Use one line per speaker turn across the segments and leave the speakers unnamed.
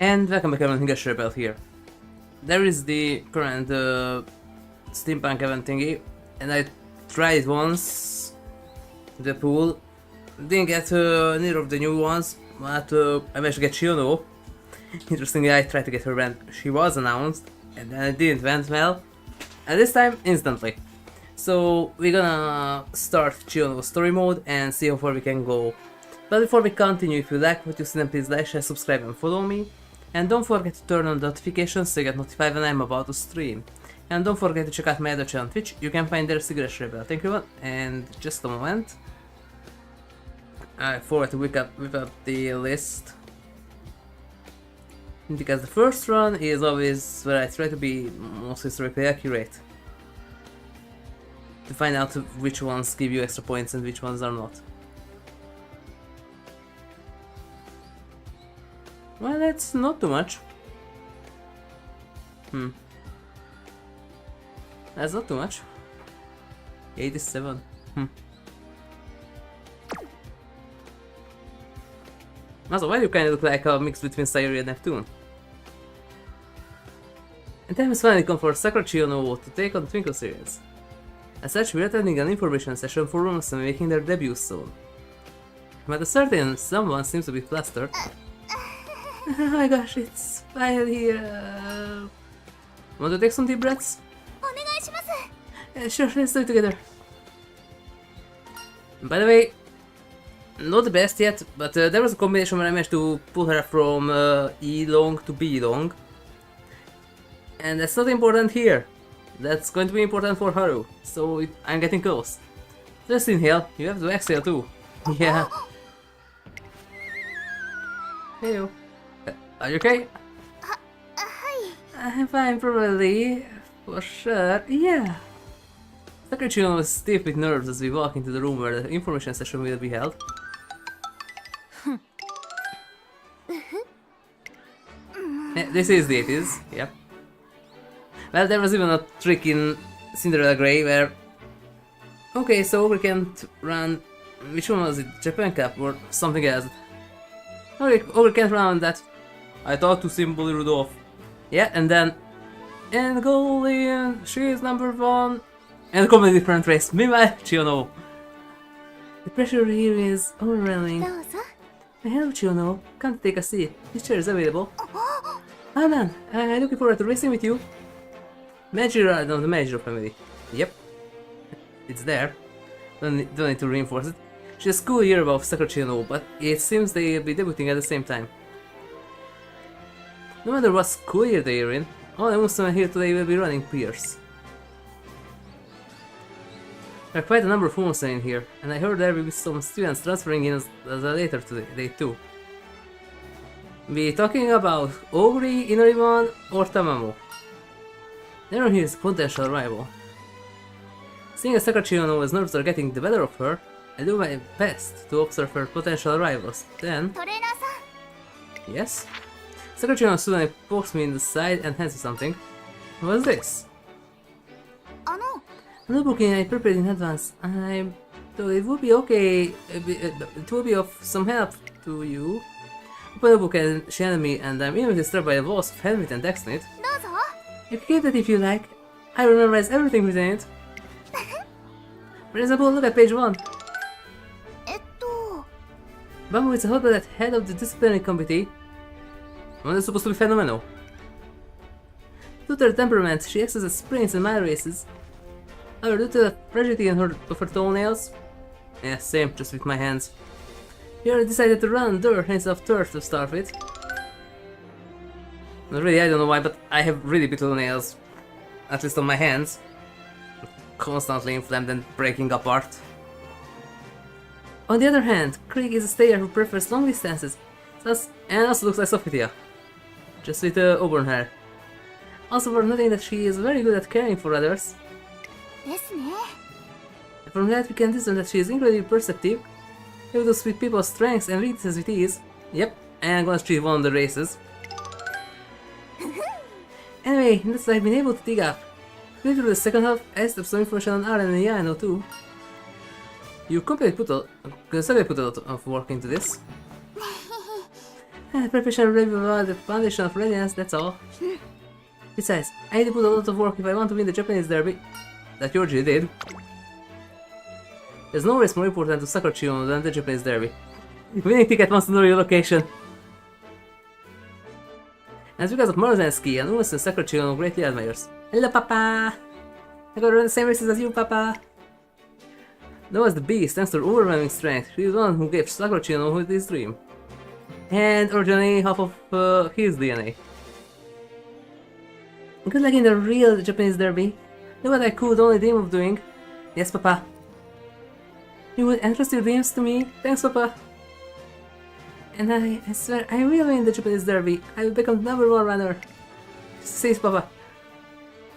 And welcome back everyone, HigurashiRebel here. There is the current steampunk event thingy, and I tried it once, the pool. Didn't get neither of the new ones, but I managed to get Chiyono O. Interestingly, I tried to get her when she was announced, and then it didn't went well. And this time, instantly. So we're gonna start Chiyono story mode and see how far we can go. But before we continue, if you like what you see, then please like, share, subscribe and follow me. And don't forget to turn on notifications so you get notified when I'm about to stream. And don't forget to check out my other channel on Twitch, you can find there HigurashiRebel. Thank you everyone, and just a moment. I forgot to whip up the list. Because the first run is always where I try to be most historically accurate. To find out which ones give you extra points and which ones are not. Well, that's not too much. That's not too much. 87. Also, why do you kinda look like a mix between Sayuri and Neptune? And time has finally come for Sakura Chiyono O to take on the Twinkle series. As such, we're attending an information session for Umamusume making their debut soon. But a certain someone seems to be flustered. Oh my gosh, it's finally here. Want to take some deep breaths? Sure, let's do it together. By the way, not the best yet, but there was a combination where I managed to pull her from E long to B long. And that's not important here. That's going to be important for Haru, so I'm getting close. Just inhale, you have to exhale too. Yeah. Heyo. Are you okay? I'm fine, probably. For sure, yeah. Sakura Chiyono was stiff with nerves as we walk into the room where the information session will be held. Yeah, this is the 80s, yep. Well, there was even a trick in Cinderella Grey where... Okay, so Ogre can't run... Which one was it? Japan Cup or something else? Okay, Ogre can't run that. I thought to simply Rudolph. Yeah, and then... And Golden, she's number 1. And a completely different race. Meanwhile, Chiyono. The pressure here is overwhelming. Hello, Chiyono. Come take a seat. This chair is available. Anan, I'm looking forward to racing with you. Majira of the Majiro family. Yep. It's there. Don't need to reinforce it. She's a school year above Sakura Chiyono O, but it seems they'll be debuting at the same time. No matter what school year they're in, all the Muslims here today will be running Pierce. There are quite a number of Muslims in here, and I heard there will be some students transferring in as later today too. We talking about Ogre, Inoriman, or Tamamo? Everyone here is a potential rival. Seeing as Sakura Chiyono O's nerves are getting the better of her, I do my best to observe her potential rivals. Then... Yes? Sakura Chiyono O suddenly pokes me in the side and hands me something. What's this? A notebook I prepared in advance. So it would be okay... it would be of some help to you. Open the book and she handed me, and I'm immediately struck by the walls of handwritten text in it. You can keep that if you like. I memorize everything within it. For example, look at page 1. Bamboo is a hot blooded head of the disciplinary committee. One is supposed to be phenomenal. Due to her temperament, she acts as a sprints in mile races. However, due to the fragility of her toenails... Yeah, same, just with my hands. Here I decided to run dirt instead of turf to start with. Really, I don't know why, but I have really big nails. At least on my hands. Constantly inflamed and breaking apart. On the other hand, Krieg is a stayer who prefers long distances. And also looks like Sophia. Just with auburn hair. Also worth noting that she is very good at caring for others. And from that we can discern that she is incredibly perceptive, able to split people's strengths and weaknesses with ease. Yep, and I'm gonna treat one of the races. Anyway, that's what I've been able to dig up. Going through the second half, I stepped some information on Aren and Yano too. You completely put a lot of work into this. Preparation ready for the foundation of readiness, that's all. Besides, I need to put a lot of work if I want to win the Japanese derby. That Georgie did. There's no race more important to Sakura Chiyono than the Japanese derby. Winning ticket wants to know your location. And it's because of Maruzensky and Umamusume Sakura Chiyono greatly admires. Hello, Papa! I gotta run the same races as you, Papa! Noah is the beast thanks to her overwhelming strength. She is the one who gave Sakura Chiyono his dream. And originally half of his DNA. Good luck in the real Japanese derby. Do what I could only dream of doing. Yes, Papa. You would entrust your dreams to me? Thanks, Papa. And I swear, I will win the Japanese derby. I will become #1 runner. Says Papa.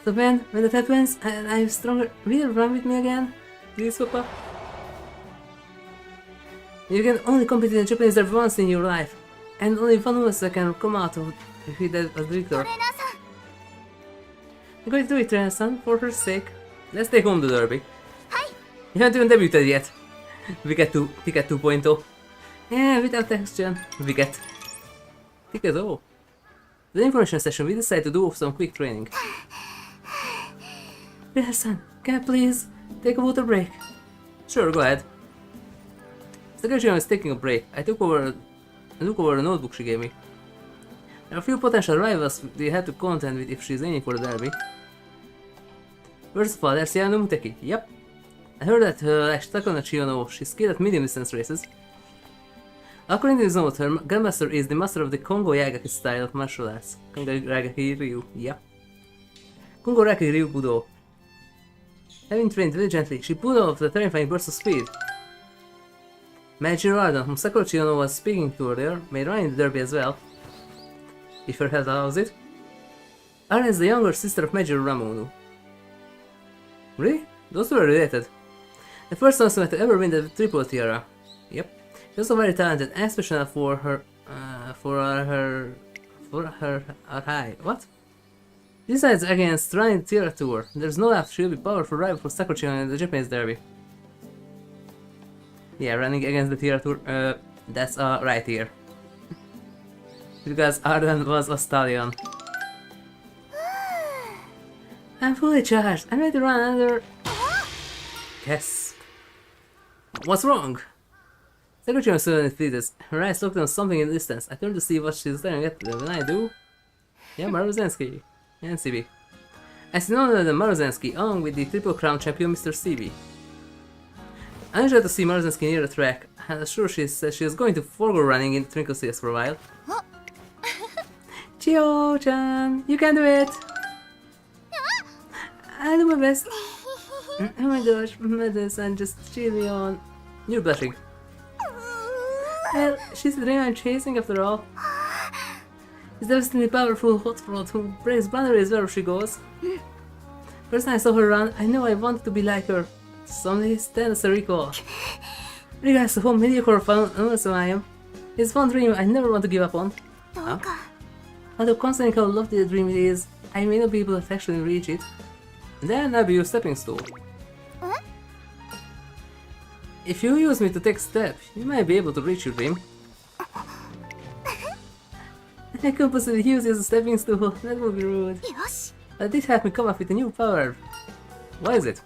So when that happens, and I'm stronger, will you run with me again? Please, Papa. You can only compete in the Japanese derby once in your life. And only one of us can come out of it as the victor. I'm going to do it, Ren-san, for her sake. Let's take home the derby. You haven't even debuted yet. We get to Ticket 2.0. Yeah, without question, we get Ticket 0. The information session, we decided to do some quick training. Ren-san, can I please take a water break? Sure, go ahead. Sakura Chiyono is taking a break. I took over a notebook she gave me. There are a few potential rivals we had to contend with if she's aiming for the derby. First of all, there's Yano Muteki. Yep. I heard that like Sakura Chiyono O, she's skilled at medium distance races. According to his note, her grandmaster is the master of the Kongo Yagaki style of martial arts. Kongo Yagaki Ryu. Yep. Kongo Yagaki Ryu Budo. Having trained diligently, she pulled off the terrifying burst of speed. Major Arden, whom Sakura Chiyono was speaking to earlier, may run in the derby as well. If her health allows it. Arden is the younger sister of Major Ramonu. Really? Those two are related. The first one to ever win the triple tiara. Yep. She's also very talented and special for her high. What? Besides against running tiara tour, there's no doubt she'll be powerful rival for Sakura Chiyono in the Japanese derby. Yeah, running against the tiara tour, that's right here. Because Arden was a stallion. I'm fully charged. I'm ready to run under. Yes. What's wrong? Sakura Chiyono suddenly freezes. Her eyes looked on something in the distance. I turned to see what she's staring at. When I do, yeah, Maruzensky and CB. I see none other than Maruzensky, along with the Triple Crown champion Mr. CB. I'm glad to see Maruzensky near the track. I'm sure she says she is going to forego running in Twinkle Series for a while. Chiyo-chan, you can do it! I'll do my best. Oh my gosh, Madison, just cheer me on. You're blushing. Well, she's the dream I'm chasing after all. She's devastatingly powerful hot rod who breaks boundaries wherever she goes. First time I saw her run, I knew I wanted to be like her. Someday stand as a recall. Regardless of how mediocre or also I am, it's one dream I never want to give up on. Huh? Although considering how lofty the dream is, I may not be able to actually reach it. Then I'll be your stepping stool. If you use me to take a step, you might be able to reach your dream. I could possibly use you as a stepping stool, that would be rude. But this helped me come up with a new power. What is it?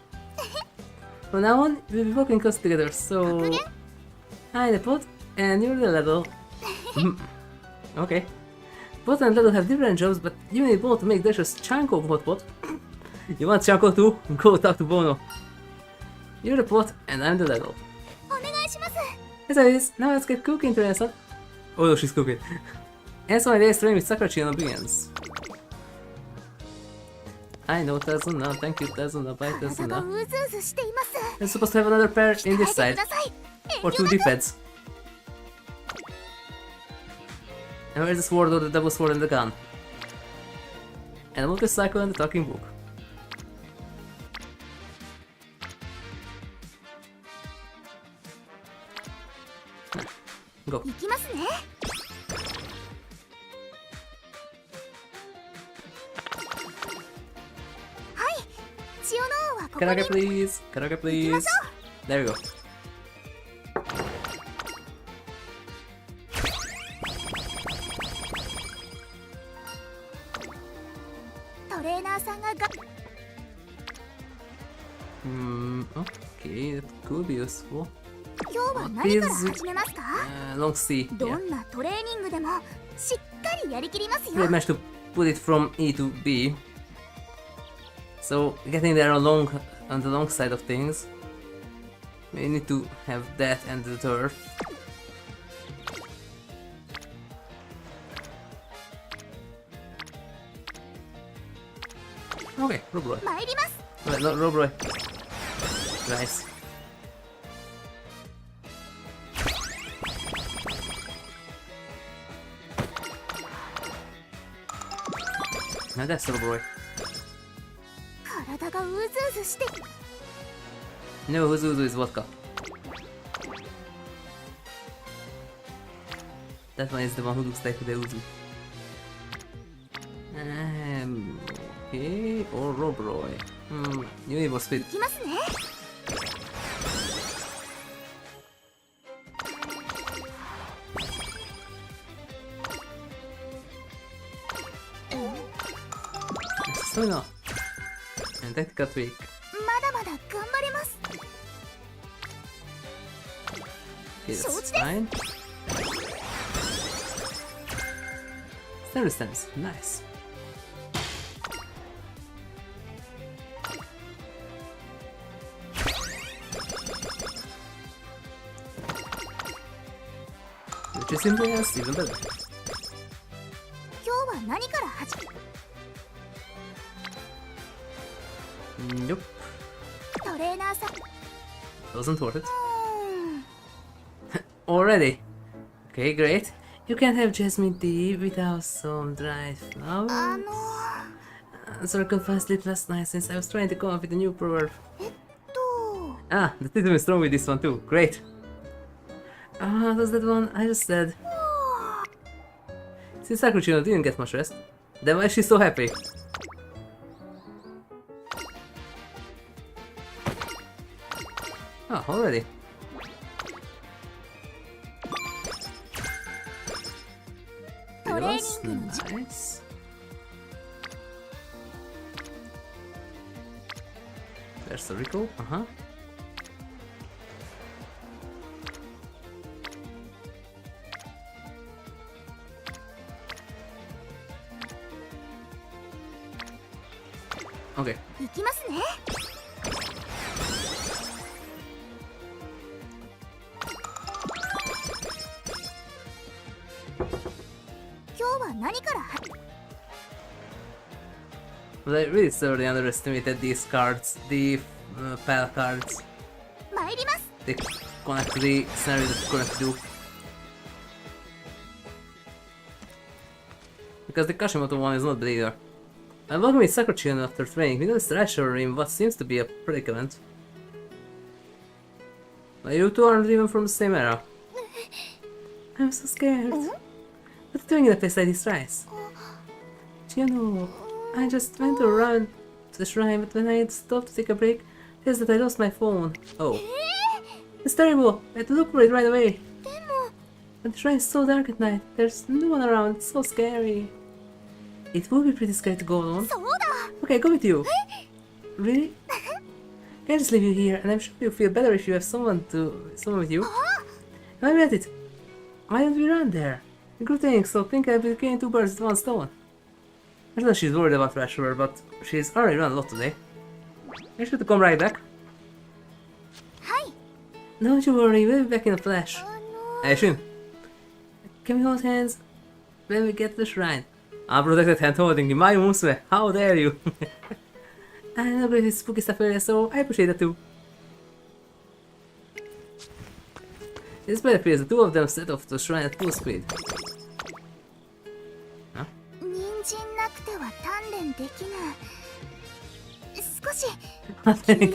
From now on, we'll be working close together, so... I'm the pot, and you're the level. Okay. Pot and level have different jobs, but you need both to make Dasher's Chanko hot pot. You want Chanko too? Go talk to Bono. You're the pot, and I'm the level. As always, now let's get cooking to Ren-san. Oh no, she's cooking. And so my day's training with Sakura Chiyono begins. I know Tazuna, thank you Tazuna, bye Tazuna. We're supposed to have another pair in this side. Or two D-pads. And where's the sword or the double sword and the gun? And a motorcycle and the talking book. Go. Karaoke please! Karaoke please! There we go. Okay, that could be useful. What is long C? Yeah. We managed to put it from E to B. So getting there on the long side of things, we need to have that and the turf. Okay, Robroy. Wait, not Robroy. Nice. Now that's Robroy. No, Uzu is vodka. That one is the one who looks like the Uzu. Okay, or Robroy. You need more speed. Stamina. And tactical tweak. Okay, that's fine. Stand resistance, nice. Which is simply as even better. Nope. Wasn't worth it. Already? Okay, great. You can't have jasmine tea without some dried flowers. Sorry, I couldn't find sleep last night since I was trying to come up with a new proverb. Ah, the system is strong with this one too. Great. That's that one I just said. Since Sakura Chiyono didn't get much rest, then why is she so happy? Oh, already. That's nice. There's the recall, Okay. But I really thoroughly underestimated these cards, the pal cards. They connect to the scenario that we're going to do. Because the Kashimoto one is not the leader. I'm welcome with Sakura Chiyono after training. We noticed Rasher in what seems to be a predicament. But you two aren't even from the same era. I'm so scared. What are you doing in a place like this, Rice? Chiyono, I just went around to the shrine, but when I stopped to take a break, I realized that I lost my phone. Oh. It's terrible. I had to look for it right away. But the shrine is so dark at night. There's no one around. It's so scary. It would be pretty scary to go alone. Okay, go with you. Really? Can I just leave you here? And I'm sure you'll feel better if you have someone with you. I'm at it. Why don't we run there? Good thing, so think I'll be killing two birds with one stone. I know she's worried about HigurashiRebel, but she's already run a lot today. Make sure to come right back. Don't you worry, we'll be back in a flash. Aishin, can we hold hands when we get to the shrine? Unprotected hand holding in Umamusume, how dare you! I know great spooky stuff earlier, so I appreciate that too. This better appears the two of them set off to the shrine at full speed. Huh?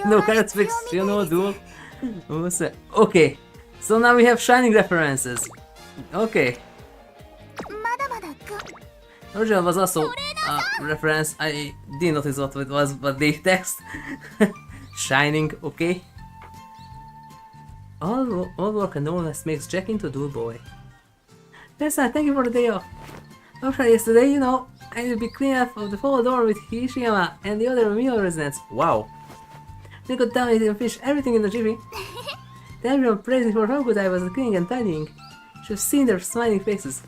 No cards fixed, you know, duel. Okay, so now we have shining references. Okay. Original was also a reference. I didn't notice what it was, but the text. Shining, okay. All work and no less makes Jack into a dual boy. Yes, thank you for the day off. After yesterday, you know, I will be clean up of the whole door with Hishiyama and the other meal residents. Wow. They got down and finished everything in the jiffy. Then everyone praised me for how good I was at cleaning and tidying. Should have seen their smiling faces.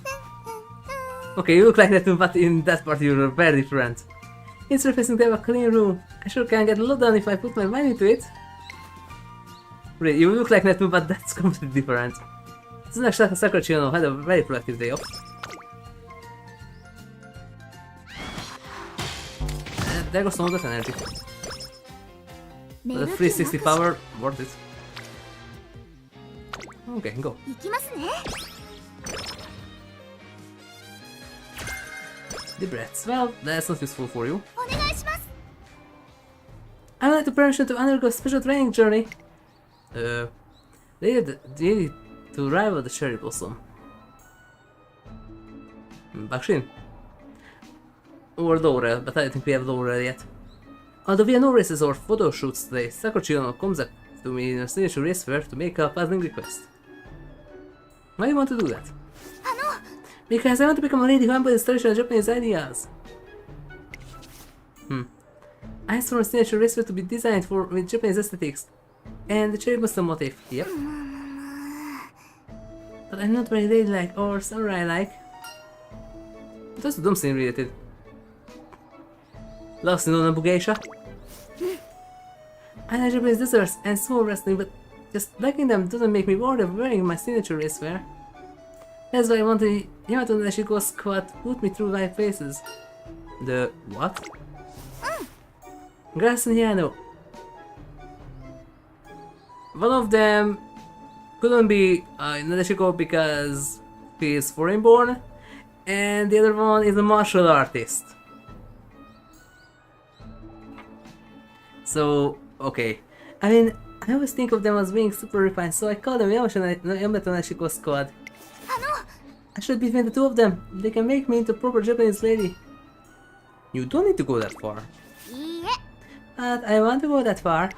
Okay, you look like that, but in that part you're very different. It's refreshing to have a clean room. I sure can get a lot done if I put my mind into it. Really, you look like Netu, but that's completely different. This next Sakura Chiyono O had a very productive day off. There goes some of that energy. The 360 power, worth it. Okay, go. The breaths. Well, that's not useful for you. I would like the permission to undergo a special training journey. They need to rival the cherry blossom. Bakshin. Or Laurel, but I don't think we have Laurel yet. Although we have no races or photo shoots today, Sakura Chiyono O comes up to me in a signature race fair to make a puzzling request. Why do you want to do that? Because I want to become a lady who embodies traditional Japanese ideas. I asked for a signature race fair to be designed with Japanese aesthetics and the cherry blossom motif. Yep. But I'm not very ladylike or samurai-like. That's the dumb thing related. Lost in Onabu Geisha. I like Japanese desserts and sumo wrestling, but just liking them doesn't make me worthy of wearing my signature race wear. That's why I want the Yamato Nashiko squad put me through my faces. The what? Grass and Yano. One of them couldn't be Nadeshiko because he is foreign born, and the other one is a martial artist. So, okay. I mean, I always think of them as being super refined, so I call them Yamato Nashiko squad. I should be between the two of them. They can make me into a proper Japanese lady. You don't need to go that far. But I want to go that far.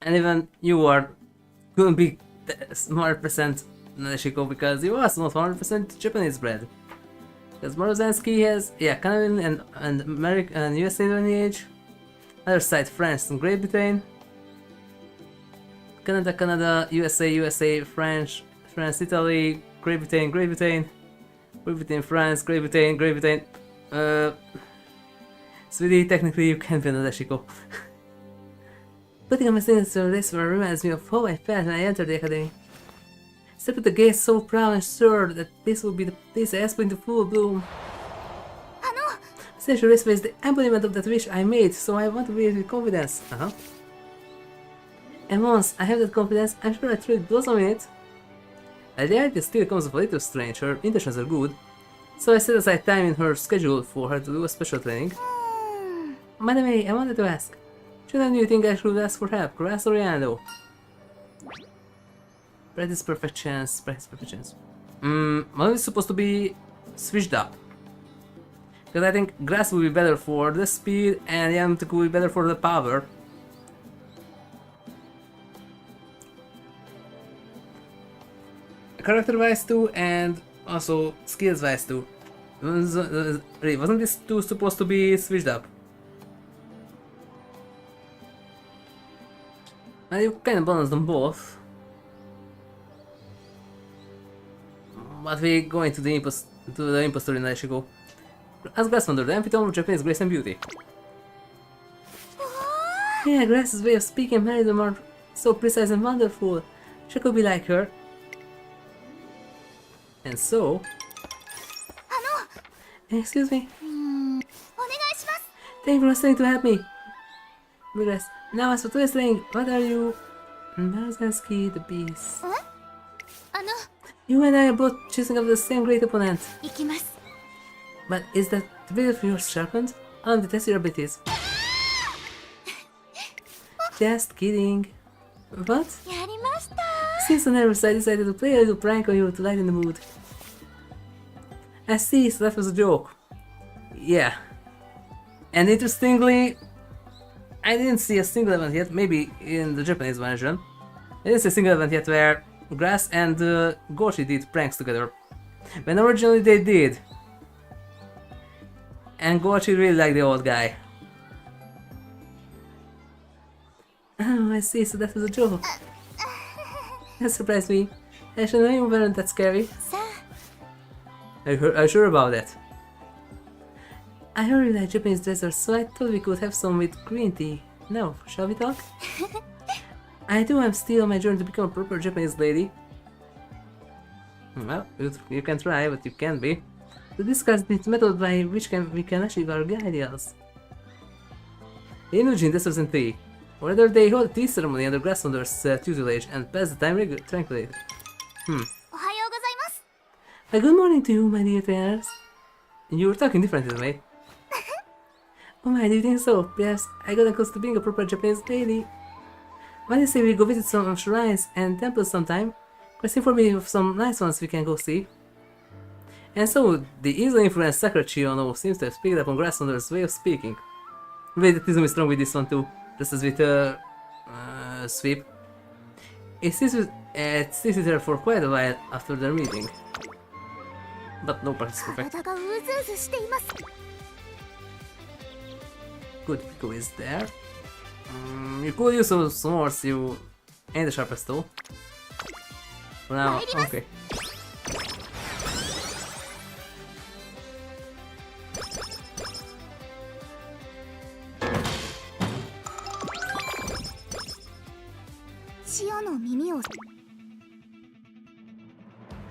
And even you couldn't be 100% Nadeshiko because you was not 100% Japanese bred. Because Maruzensky has, Canadian and American and USA lineage. Other side, France and Great Britain. Canada, USA, France, Italy, Great Britain, France, Great Britain. Sweetie, technically you can't be Nadeshiko. Putting on my signature this one reminds me of how I felt when I entered the academy. Stepped at the gate so proud and sure that this would be the place I asked into full bloom. Signature race is the embodiment of that wish I made, so I want to wear it with confidence. And once I have that confidence, I'm sure I truly blossom in it. The reality still comes a little strange, her intentions are good, so I set aside time in her schedule for her to do a special training. By the way, I wanted to ask, shouldn't you think I should ask for help, Grass or Yano? Practice perfect chance, One is supposed to be switched up. Because I think Grass will be better for the speed and Yano will be better for the power. Character-wise too, and also skills-wise too. Wasn't this two supposed to be switched up? And you kind of balance them both. But we go into the impostor in Nadeshiko. As Grass Wonder, the epitome of Japanese grace and beauty. Yeah, Grass's way of speaking made them are so precise and wonderful. She could be like her. And so... Excuse me. Thank you for staying to help me. Grass, now as for today's training, what are you? Maruzensky the Beast. You and I are both choosing up the same great opponent. But is that the blade of yours sharpened? I want to test your abilities. Just kidding. What? Since on nervous, I decided to play a little prank on you to lighten the mood. I see, so that was a joke. Yeah. And interestingly, I didn't see a single event yet, maybe in the Japanese version. I didn't see a single event yet where Grass and Goshi did pranks together. When originally they did. And Gochi really like the old guy. Oh, I see, so that was a joke. That surprised me. Actually, no, you weren't that scary. Are you sure about that? I heard you like Japanese desserts, so I thought we could have some with green tea. Now, shall we talk? I do, I'm still on my journey to become a proper Japanese lady. Well, you can try, but you can't be. To discuss this method by which we can achieve our ideals. In Eugene, this was in tea. Whether they hold a tea ceremony under grass under tutelage and pass the time tranquilly. Good morning to you, my dear trainers. You were talking differently, mate. Oh my, do you think so? Perhaps I got close to being a proper Japanese lady. Why do you say we go visit some shrines and temples sometime? Quest inform me of some nice ones we can go see. And so, the easily influenced Sakura Chiyono O seems to have picked up on Grasslander's way of speaking. Vedetism is strong with this one too, just as with Sweep. It sits with her for quite a while after their meeting. But no part is perfect. Good Pico is there. You could use some swords, you ain't the sharpest though. For now, okay.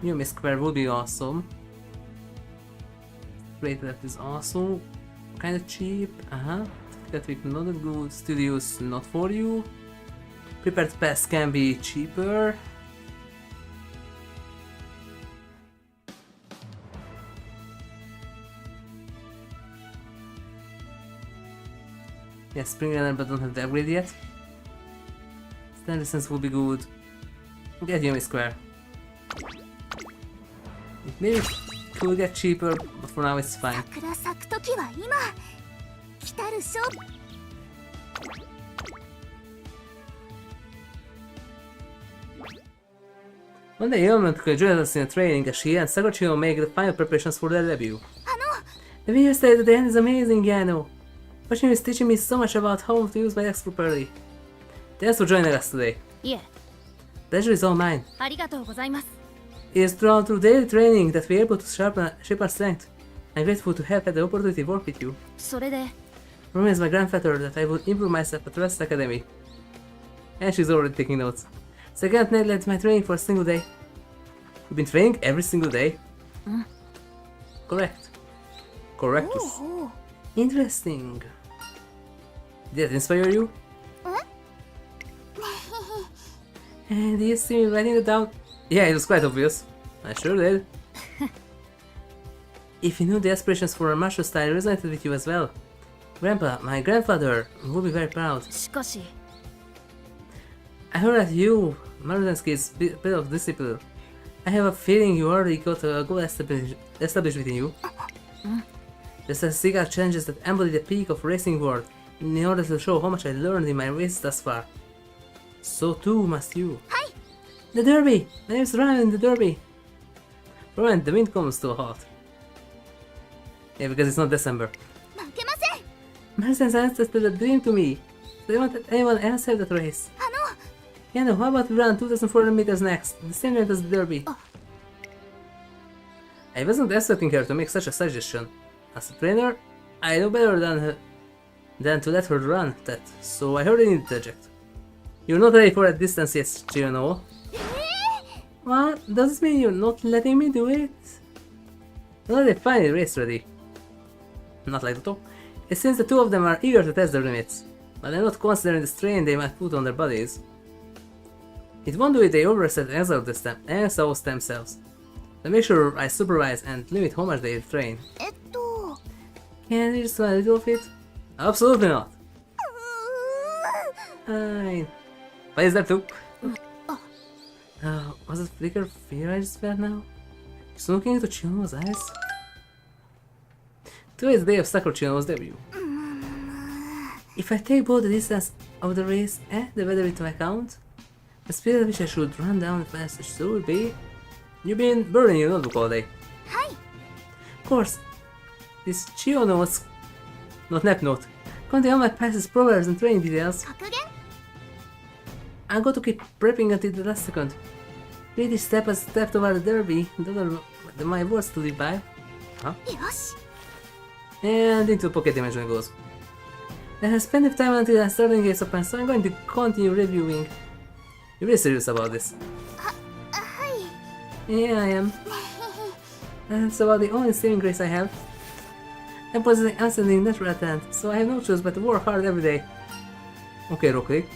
New Miss Square would be awesome. Straight left is also kinda cheap. That week not that good. Studios not for you. Prepared pass can be cheaper. Yeah, Spring Runner, but don't have the upgrade yet. Stand distance will be good. Get Yumi Square. It maybe could get cheaper, but for now it's fine. One day Yumi could join us in a training as she and Sakura Chiyono make the final preparations for their debut. The video stayed at the end is amazing, Yano. Watching you is teaching me so much about how to use my decks properly. Thanks for joining us today. Pleasure is all mine. It is through daily training that we are able to shape our strength. I'm grateful to have had the opportunity to work with you. Promised my grandfather that I would improve myself at West Academy. And she's already taking notes. So I can't neglect my training for a single day. You've been training every single day? Correct. Correctus. Interesting. Did that inspire you? And do you see me writing it down? Yeah, it was quite obvious. I sure did. If you knew the aspirations for a martial style resonated with you as well. Grandpa, my grandfather, would be very proud. I heard that you, Maruzensky, is a bit of disciple. I have a feeling you already got a goal established within you. Just as seek out challenges that embody the peak of racing world in order to show how much I learned in my race thus far. So too must you. The Derby! My name is Ryan, the Derby! Ryan, the wind comes to a halt. Yeah, because it's not December. Marcus answered a dream to me. They wanted anyone else have that race. Yeah, no, how about we run 2,400 meters next, the same rate as the Derby? I wasn't expecting her to make such a suggestion. As a trainer, I know better than to let her run that, so I heard an interject. You're not ready for that distance yet, Chiyono. What? Does this mean you're not letting me do it? Well, they finally race ready. Not like Toto. It seems the two of them are eager to test their limits, but they're not considering the strain they might put on their bodies. It won't do if they overset and exhaust themselves. So make sure I supervise and limit how much they train. Can we just do a little of it? Absolutely not! Fine. But is that too? Was it flicker of fear I just felt now? Just looking into Chiyono's eyes? Today is the day of Sakura Chiyono's debut. If I take both the distance of the race and the weather into account, the speed at which I should run down fast so will be... You've been burning your notebook all day. Of course. This Chiyono's note. Contain all my past proverbs and training details. I'm going to keep prepping until the last second. Read each step as step toward the derby. Those are my words to live by. Huh? And into pocket dimension it goes. I have spent enough time until I started engaged upon, so I'm going to continue reviewing. You're really serious about this? Yeah, I am. That's about the only saving grace I have. I'm possessing outstanding natural talent, so I have no choice but to work hard every day. Okay, Rocky.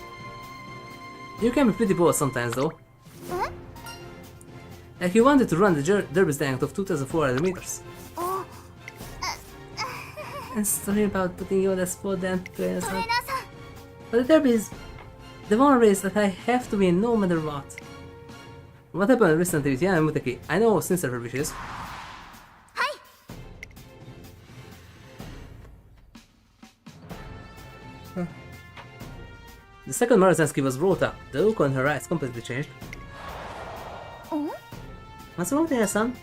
You can be pretty bold sometimes, though. Like you wanted to run the derby's length of 2,400 meters. I'm sorry about putting you on the spot then, Toya-san. But the derby is the one race that I have to win no matter what. What happened recently with Yana Muteki? I know sincere her wishes. The second Maruzensky was brought up. The look on her eyes completely changed. What's wrong there, son?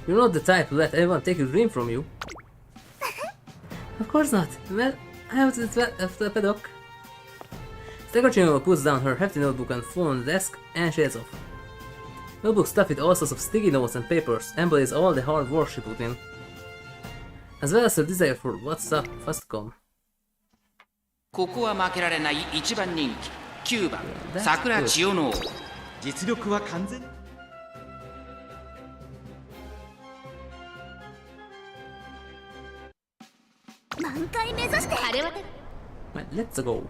You're not the type to let anyone take your dream from you. Of course not. Well, I was at the paddock. Sakura Chiyono O puts down her hefty notebook and phone on the desk and shades off. Notebook stuffed with all sorts of sticky notes and papers embodies all the hard work she put in, as well as her desire for what's up fast to come.
ここは負けられない一番人気9番桜千代の王実力は完全
満開目指してあれは
Let's go.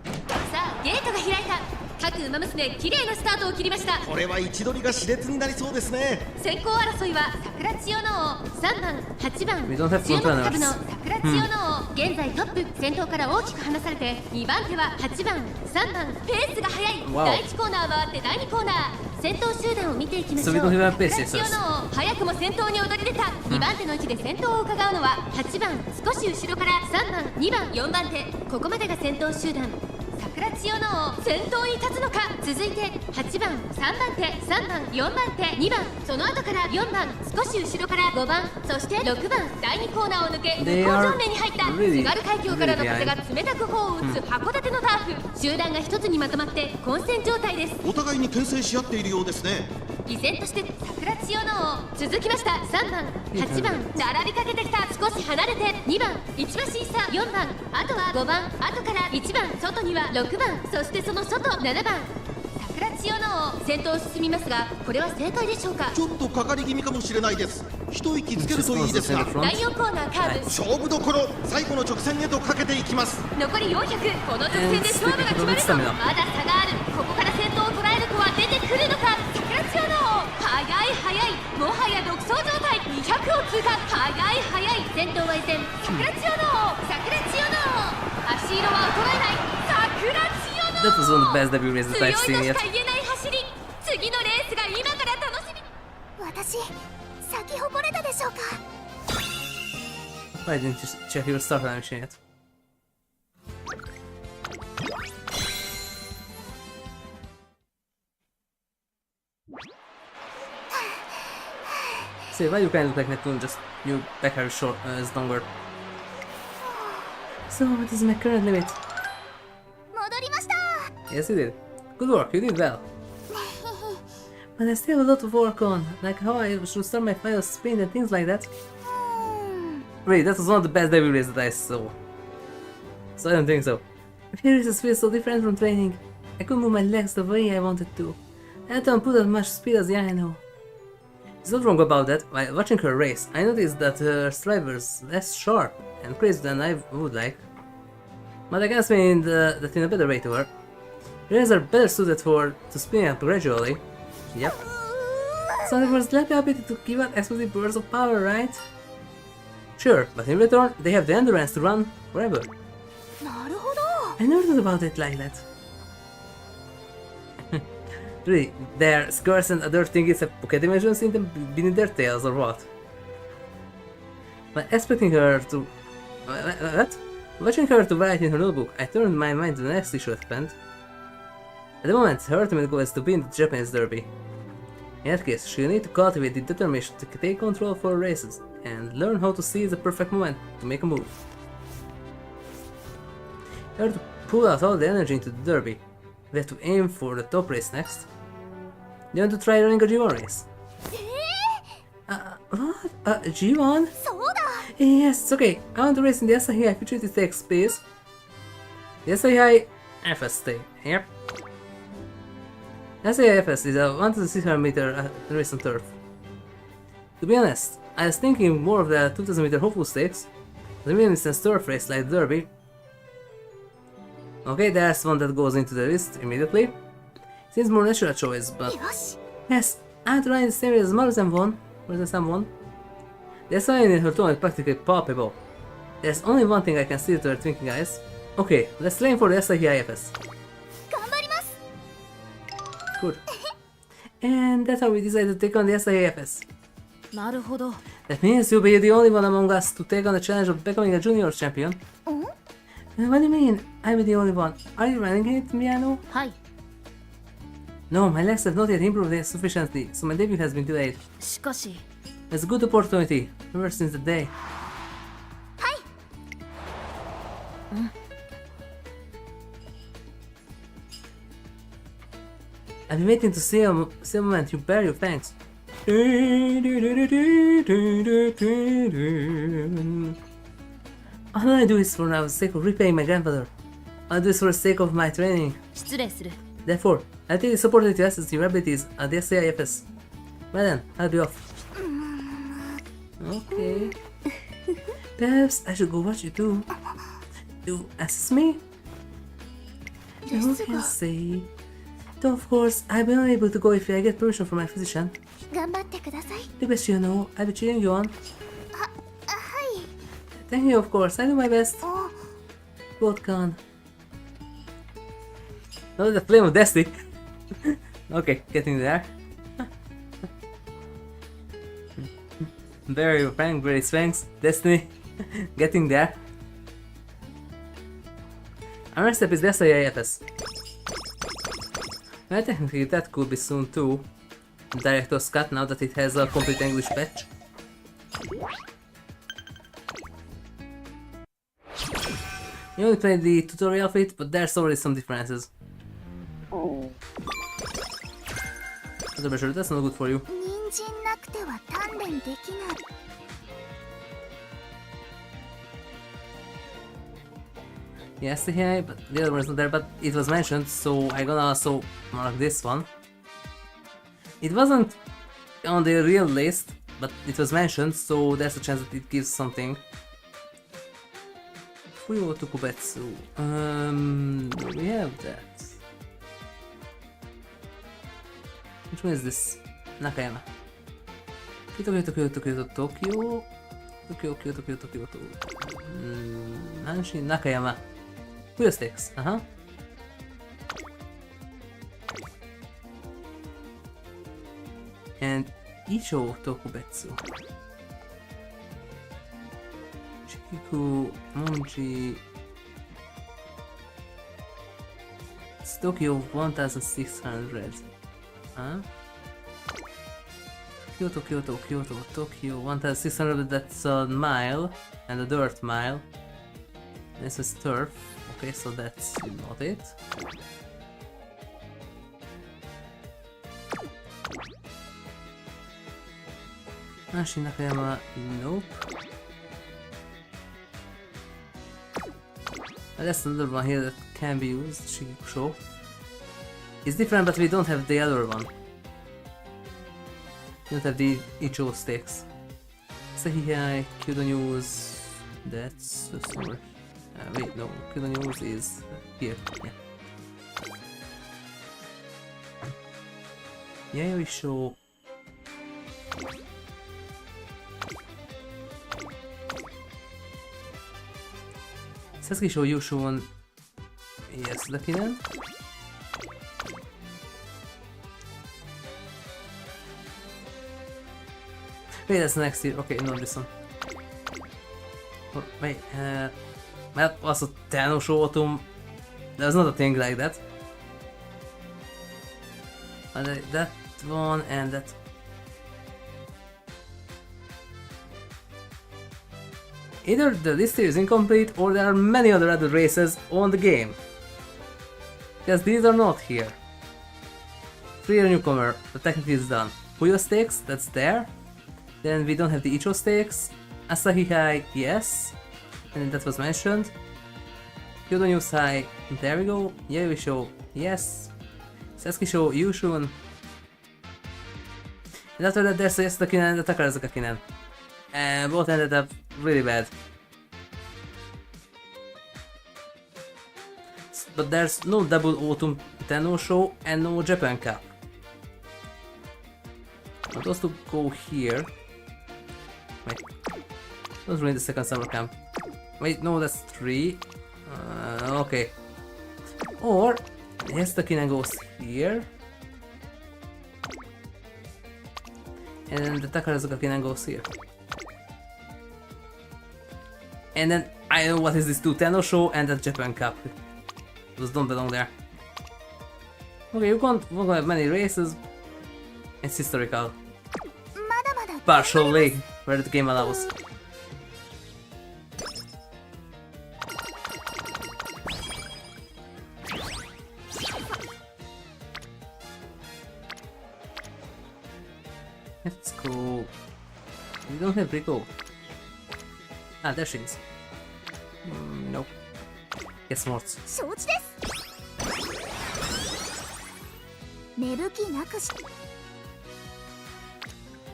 さあゲートが開いた各馬娘綺麗なスタートを切りました。
これは位置取りが熾烈になりそうですね。
先行争いは桜千代の王3番8番
We don't have
注目
frontrunners.
株の桜千代の王現在トップ先頭から大きく離されて2番手は8番3番ペースが速い
Wow.
第1コーナー回って第2コーナー先頭集団を見ていきましょう。
So we don't have a pace
桜千代の王早くも先頭に躍り出た2番手の位置で先頭を伺うのは8番少し後ろから3番2番4番手ここまでが先頭集団桜千代の王先頭に立つのか続いて8番3番手3番4番手2番その後から4番少し後ろから5番そして6番第2コーナーを抜け向こう正面に入った津軽海峡からの風が冷たく頬を打つ函館のターフ集団が一つにまとまって混戦状態です。
お互いに牽制し合っているようですね。
依然として桜千代の王続きました3番8番並びかけてきた少し離れて2番1馬身差4番あとは5番後から1番外には6番そしてその外7番桜千代の王先頭を進みますがこれは正解でしょうか。
ちょっとかかり気味かもしれないです。一息つけるといいですが
第4コーナーカーブ
勝負どころ最後の直線へとかけていきます。
残り400この直線で勝負が決まるとまだ差があるここから先頭を捉える子は出てくるのか。桜千代の王速いもはや独走状態200を通過速い先頭は依然桜千代の王足色は衰えない桜千代の王
That was one of the best debut races that I've
強
seen
いと
yet.
しか言えない走り次のレースが今から楽しみ私咲き誇れたでしょうか。
Why didn't you check your start animation yet? See, why you kind of look like Neptune, just your back hair short is longer. So, what is my current limit?
戻りました
Yes, you did. Good work, you did well. But I still have a lot of work on, like how I should start my final sprint and things like that. Really, that was one of the best debut races that I saw. So I don't think so. Few races feel so different from training. I couldn't move my legs the way I wanted to. I don't put as much speed as Yana. There's not wrong about that. While watching her race, I noticed that her stride was less sharp and crisp than I would like. But I can explain that in a better way to her. Her hands are better suited to spinning up gradually. Yep. So they were slightly happy to give out explosive bursts of power, right? Sure, but in return, they have the endurance to run forever.
なるほど
I never thought about it like that. Really, their skirts and other things have pocket dimensions in them beneath their tails or what? But expecting her to... What? Watching her to write in her notebook, I turned my mind to the next issue at hand. At the moment, her ultimate goal is to win the Japanese Derby. In that case, she'll need to cultivate the determination to take control for races, and learn how to seize the perfect moment to make a move. In order to pull out all the energy into the derby, we have to aim for the top race next. Do you want to try running a G1 race? What? G1?
そうだ
Yes, it's okay. I want to race in the Asahi Futurity Stakes, please. The Asahi FS stake. Yep. Asahi FS is a 1,600 meter race on turf. To be honest, I was thinking more of the 2,000 meter hopeful stakes, the medium distance turf race like the Derby. Okay, there's one that goes into the list immediately. Seems more natural choice, but
よし
yes, I want to run in the same race as Maruzensky won. Maruzensky won. The sign in her tone is practically palpable. There's only one thing I can see to her twinkling eyes. Okay, let's aim for the Asahi IFS.
頑張ります
Good. And that's how we decided to take on the Asahi IFS.
なるほど
That means you'll be the only one among us to take on the challenge of becoming a junior champion. What do you mean, I'll be the only one? Are you running it, Miyano?
はい
No, my legs have not yet improved sufficiently, so my debut has been delayed.
しかし
It's a good opportunity, ever since the day.
はい
I've been waiting to see a moment you bear your thanks. All I do is for the sake of repaying my grandfather. I'll do this for the sake of my training.
失礼する
Therefore, I'll take this opportunity to assess your abilities at the SAIFS. Well then, I'll be off. Okay. Perhaps I should go watch you do. You assess me? Who can say? Though of course, I'll be unable to go if I get permission from my physician.
頑張ってください
The best you know, I'll be cheering you on.
はい
Thank you, of course, I do my best.
お
Both gone. Oh, the flame of destiny. Okay, getting there. Very frank, very thanks, destiny. Getting there. Our next step is the SAIFS. Well, technically that could be soon too. Director's cut now that it has a complete English patch. You only played the tutorial of it, but there's already some differences. That's not good for you.
人参なくては鍛錬できない
Yes, yeah, but the other one is not there, but it was mentioned, so I'm gonna also mark this one. It wasn't on the real list, but it was mentioned, so there's a chance that it gives something. Fuyo Tokubetsu. We have that. Which one is this? Nakayama. Tokyo. Nanshi Nakayama. Fuyo stakes, And Icho Tokubetsu. Shikiku Monji. It's Tokyo 1600. Tokyo 1600, that's a mile and a dirt mile. This is turf. Okay, so that's not it. Nashi Nakayama, nope. That's another one here that can be used, Shikikusho. It's different, but we don't have the other one. We don't have the Icho stakes. Sahihai, Kyudo News, that's somewhere. Wait, no, Kyudo News is here, yeah. Yeah, we show. Sasuke show Yushun. Yes, lucky then. Wait, that's next year. Okay, not this one. Oh, wait, well, also Tenno Shotum. There's not a thing like that. But that one and that. Either the list here is incomplete or there are many other added races on the game. Because these are not here. 3 newcomer, the technically is done. Puyo stakes, that's there. Then we don't have the Icho stakes. Asahi High, yes. And that was mentioned. Kyoto News High, there we go. Yayoi Show, yes. Setsuki Show, Yushun. And after that there's the Yasudakinen and the Takarazakakinen. And both ended up really bad. But there's no double Autumn Tenno Show and no Japan Cup. But those two go here. Wait. Those ruin the second summer camp. Wait, no, that's 3. Okay. Or Yasudakinen goes here. And then the Takarazakakinen goes here. And then I know what is this 2 Tenno Show and the Japan Cup. Those don't belong there. Okay, we're gonna have many races. It's historical. Partial league, where the game allows. Let's go. We don't have Rico. Ah, there she is. Nope. Guess not.
承知です。芽吹きなくし。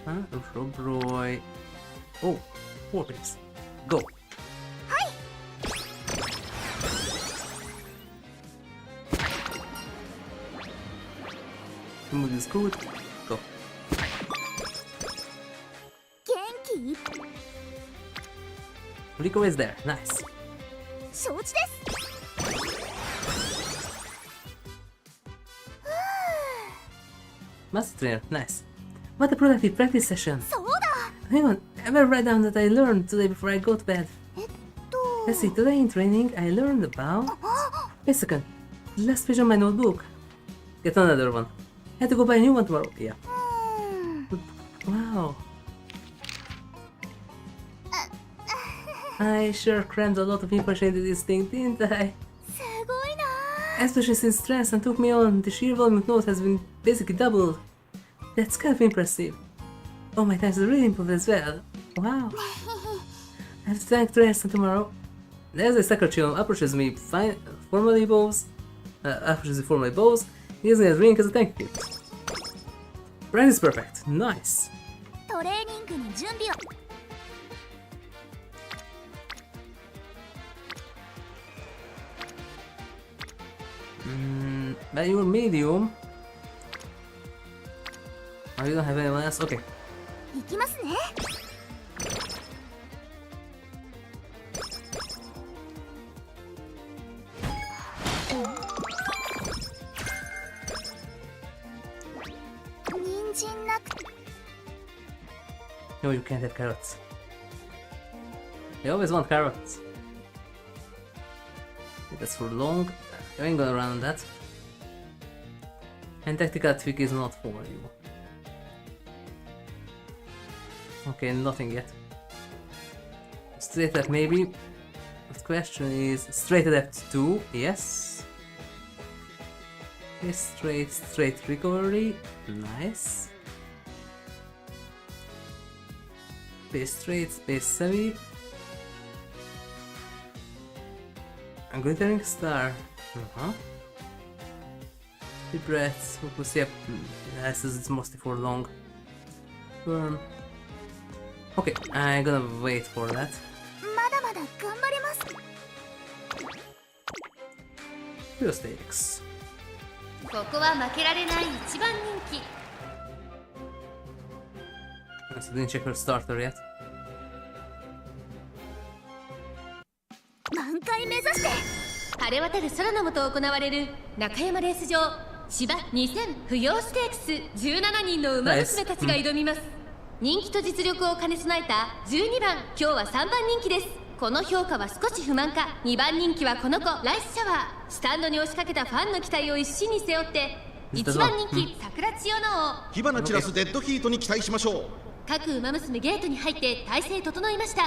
Huh? Robroy. Oh, Vortex. Go.
Hi.
Mood is good. Go.
元気いっ
Rico is there. Nice.
承知です。
Master Trainer. Nice. What a productive practice session.
そうだ。
Hang on. I will write down that I learned today before I go to bed. Let's see. Today in training, I learned about. Wait a second. Last page on my notebook. Get another one. I have to go buy a new one tomorrow. Yeah. Wow. I sure crammed a lot of information into this thing, didn't I?
すごいな。
Especially since Transcend took me on, the sheer volume of notes has been basically doubled. That's kind of impressive. Oh, my times are really improved as well. Wow. I have to thank Transcend tomorrow. As a Sakura Chiyono approaches me formally bows, using a drink as a thank you. Brand is perfect. Nice.
トレーニングの準備を。
But you're medium. Oh, you don't have anyone else? Okay.
行きますね。人参なく。
No, you can't have carrots. They always want carrots. That's for long. I ain't gonna run on that. And tactical tweak is not for you. Okay, nothing yet. Straight adept maybe. The question is straight adept 2, yes. Okay, straight recovery, nice. Space straight, space savvy. A glittering star. Deep breaths, focus, yep. This is mostly for long. Burn. Okay, I'm gonna wait for that.
まだまだ頑張ります。
Pure stakes.
ここは負けられない一番人気。
So didn't check her starter yet.
満開目指して。
晴れ渡る空の下行われる中山レース場芝2000不要ステークス17人の馬娘たちが挑みます。人気と実力を兼ね備えた12番、今日は3番人気です。この評価は少し不満か。2番人気はこの子ライスシャワー。スタンドに押しかけたファンの期待を一身に背負って1番人気桜千代の
火花散らすデッドヒートに期待しましょう。
各馬娘ゲートに入って体勢整いました。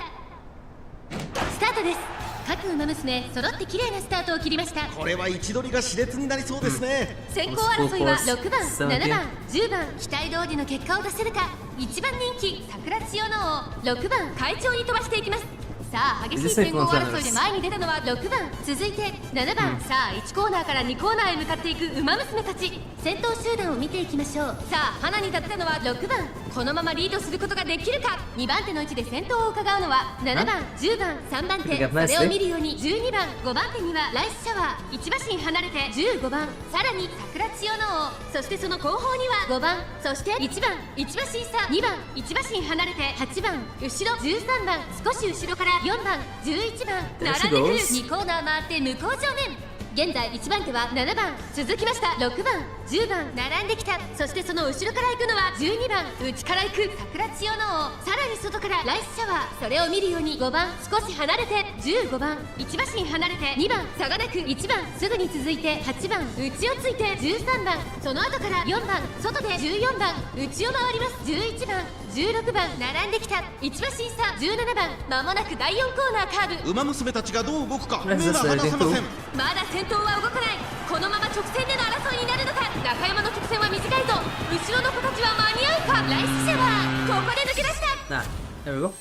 スタートです。各馬娘揃って綺麗なスタートを切りました。
これは位置取りが熾烈になりそうですね。
先行争いは6番、7番、10番、期待通りの結果を出せるか。1番人気桜千代の6番快調に飛ばしていきます。さあ激しい先行争いで前に出たのは6番、続いて7番、さあ1コーナーから2コーナーへ向かっていく馬娘たち。先頭集団を見ていきましょう。さあ花に立ったのは6番、このままリードすることができるか。2番手の位置で先頭を伺うのは7番、10番、3番手、それを見るように12番、5番手にはライスシャワー、1馬身離れて15番、さらに桜千代の王、そしてその後方には5番、そして1番、1馬身差2番、1馬身離れて8番、後ろ13番、少し後ろから4番、11番、並んでくる。2コーナー回って向こう正面。現在1番手は7番、続きました6番、10番、並んできた。そしてその後ろから行くのは12番、内から行く桜千代の王、さらに外からライスシャワー、それを見るように5番、少し離れて15番、1馬身離れて2番、差がなく1番、すぐに続いて8番、内をついて13番、その後から4番、外で14番、内を回ります11番、16番、並んできた1馬身差17番、まもなく第4コーナーカーブ。
馬娘たちがどう動くか目が離せません。
まだ先頭は動かない。このまま直線での争いになるのか。中山の直線は短いぞ。後ろの子たちは間に合うか。ライスシャワー、ここで抜け出した。
Nah, there we go.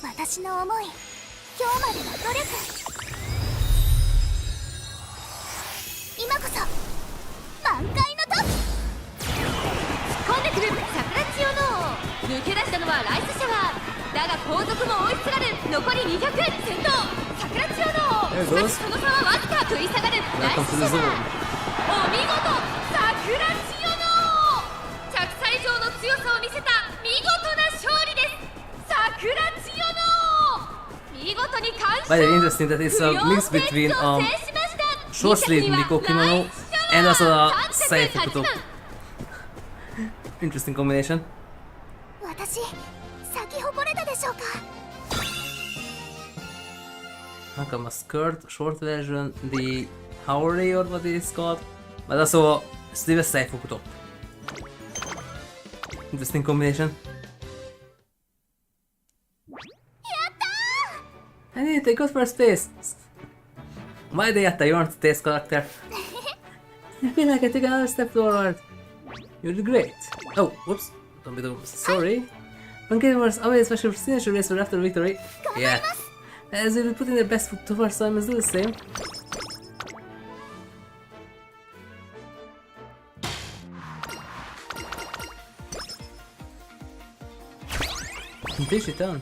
私の思い、今日までの努力、今こそ満開の時。
突っ込んでくる桜千代の王、抜け出したのはライスシャワーだが後続も追いすがる。残り200、先頭桜千代の王、しかしその差はわずか。食い下がるライスシャワー、お見事桜千代の王、着差以上の強さを見せた見事な勝利です。桜千代の王、見事に完勝。
By the way, interesting that it's a mix between short sleeve Miko kimono and also a Saifukuto. Interesting combination.
私、咲き誇れたでしょうか。
Nakama skirt, short version, the Haori or what it is called, but also sleeveless Saifukuto. Interesting combination. I need to take out first place. Why the yatta? You aren't the test character. I feel like I took another step forward. You did great. Oh, whoops. Don't be too sorry. When gamers always special signature race after victory. Yeah. As we will put in their best foot forward, so I must do the same. Dish it on.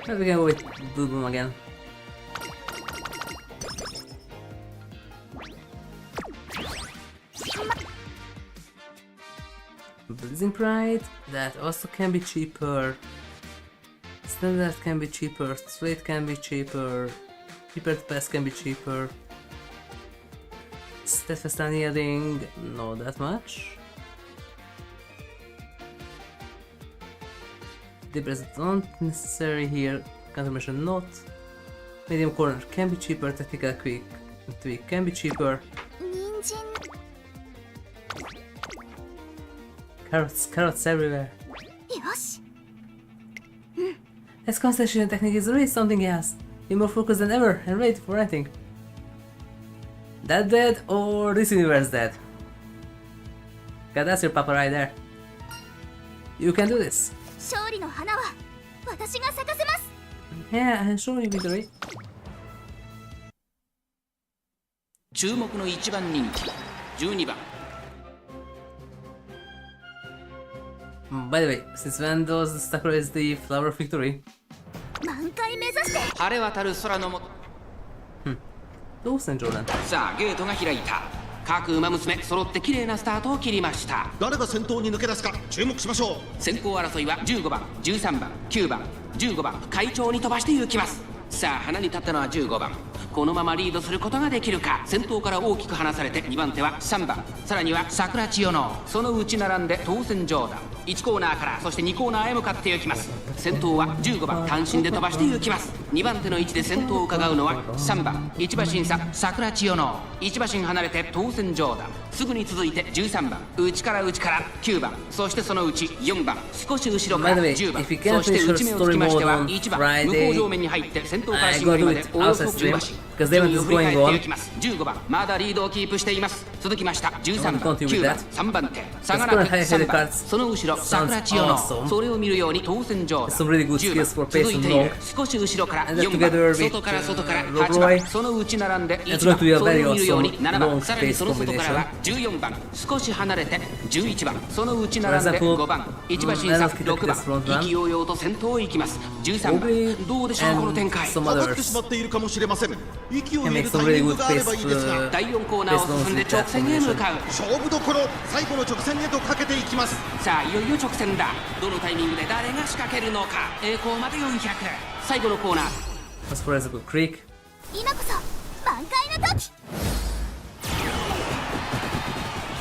Maybe we can go with Blue Boom again. Blazing Pride, that also can be cheaper. Standard can be cheaper, straight can be cheaper, Prepared Pass can be cheaper. Steadfast Unyielding, not that much. Depress not necessary here, countermeasure not. Medium corner can be cheaper, tactical quick tweak can be cheaper.
人参
Carrots everywhere.
よし。
This concentration technique is really something else. Be more focused than ever and ready for anything. That dead or this universe dead? God, that's your papa right there. You can do this.
勝利の花は私が咲かせます。
Yeah, I'll show you victory.
注目の1番人気12番。
By the way, since when does Sakura is the flower of victory?
満開目指して。
晴れ渡る空のもと。
どうすんジョーダン。
さあゲートが開いた。各馬娘揃って綺麗なスタートを切りました。
誰が先頭に抜け出すか注目しましょう。
先行争いは15番、13番、9番、15番、快調に飛ばして行きます。さあ花に立ったのは15番。このままリードすることができるか。先頭から大きく離されて2番手は3番、さらには桜千代のそのうち並んで当選上段。1コーナーからそして2コーナーへ向かって行きます。先頭は15番単身で飛ばして行きます。2番手の位置で先頭を伺うのは3番1馬身差桜千代の1馬身離れて当選上段、すぐに続いて13番内から9番、そしてそのうち4番少し後ろから10番、そして内目をつきましては1番向こう上面に入って先頭から進塁までおよそ10馬身、順位を振り返っていきます。15番まだリードをキープしています。続きました13番9番3番手差がなく3番、その後ろ桜千代のそれを見るように当選上段、10番続いている少し後ろから4番外から8番、その内並んで1番それを見るように7番、さらにその外からは14番少し離れて11番、その内並んで5番1馬身差6番、意気揚々と先頭を行きます。13番どうでしょうこの展開、
上がってしまっているかもしれません。息を入れるタイミングがあればいいですが、
第4コーナーを進んで直線へ向かう。
勝負どころ最後の直線へとかけていきます。
さあいよいよ直線だ。どのタイミングで誰が仕掛けるのか。栄光まで400、最後のコーナー。
As far as a good creek.
今こそ挽回の時。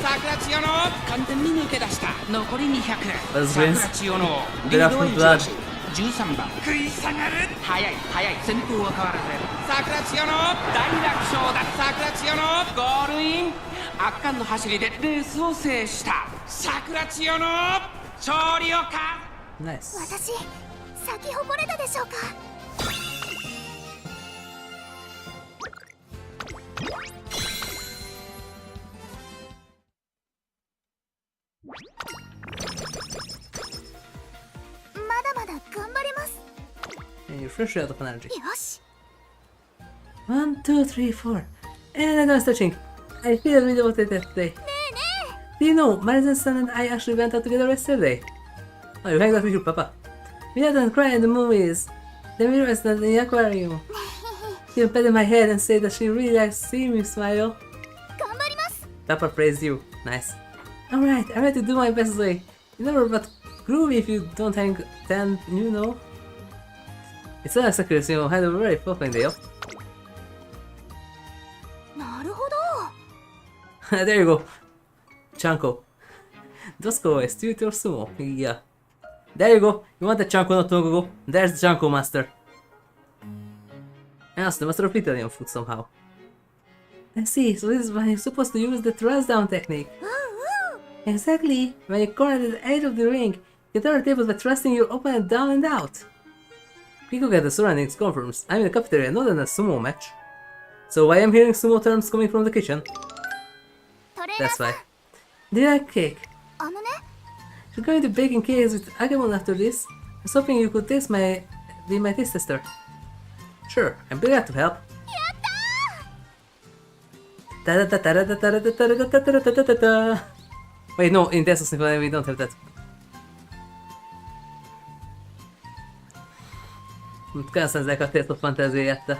桜千代の完全に抜け出した。残り200。
That's
桜
wins.
千代の
Good
リードは
afternoon,
1
blood.
13番食い下がる。速い先頭は変わらず。桜千代の大楽勝だ。桜千代のゴールイン。圧巻の走りでレースを制した桜千代の勝利をか。
Nice.
私咲き誇れたでしょうか。まだまだ頑張ります。
And you're fresh out of energy.
よし。
1, 2, 3, 4. And I don't stretching. I feel really motivated today. Do you know, Maruzensky and I actually went out together yesterday? Oh, you hanged out with your papa. We had a cry in the movies. Then we rested in the aquarium. She patted my head and said that she really likes to see me smile.
頑張ります。
Papa praised you. Nice. Alright, I tried to do my best way. You never but groovy if you don't hang then, you know. It's not Sakura Chiyono O had a very popping day.
なるほど。
There you go. Chanko. Dosko is to your sumo. Yeah. There you go. You want the Chanko not to go? There's the Chanko master. And also the master of Italian food somehow. I see, so this is when you're supposed to use the thrust down technique. Exactly. When you corner at the edge of the ring, you turn the tables by thrusting your opponent down and out. Quick look at the surroundings confirms I'm in the cafeteria, not in a sumo match. So why I'm hearing sumo terms coming from the kitchen?
トレーナー
That's
さん
why. Do you like cake?
あのね、
We're going to baking cakes with Agamon after this. I was hoping you could be my taste tester. Sure, I'd be glad to help. Wait, no, in Death Symphony we don't have that. Kánszenzek a Tales of Fantasy-ját.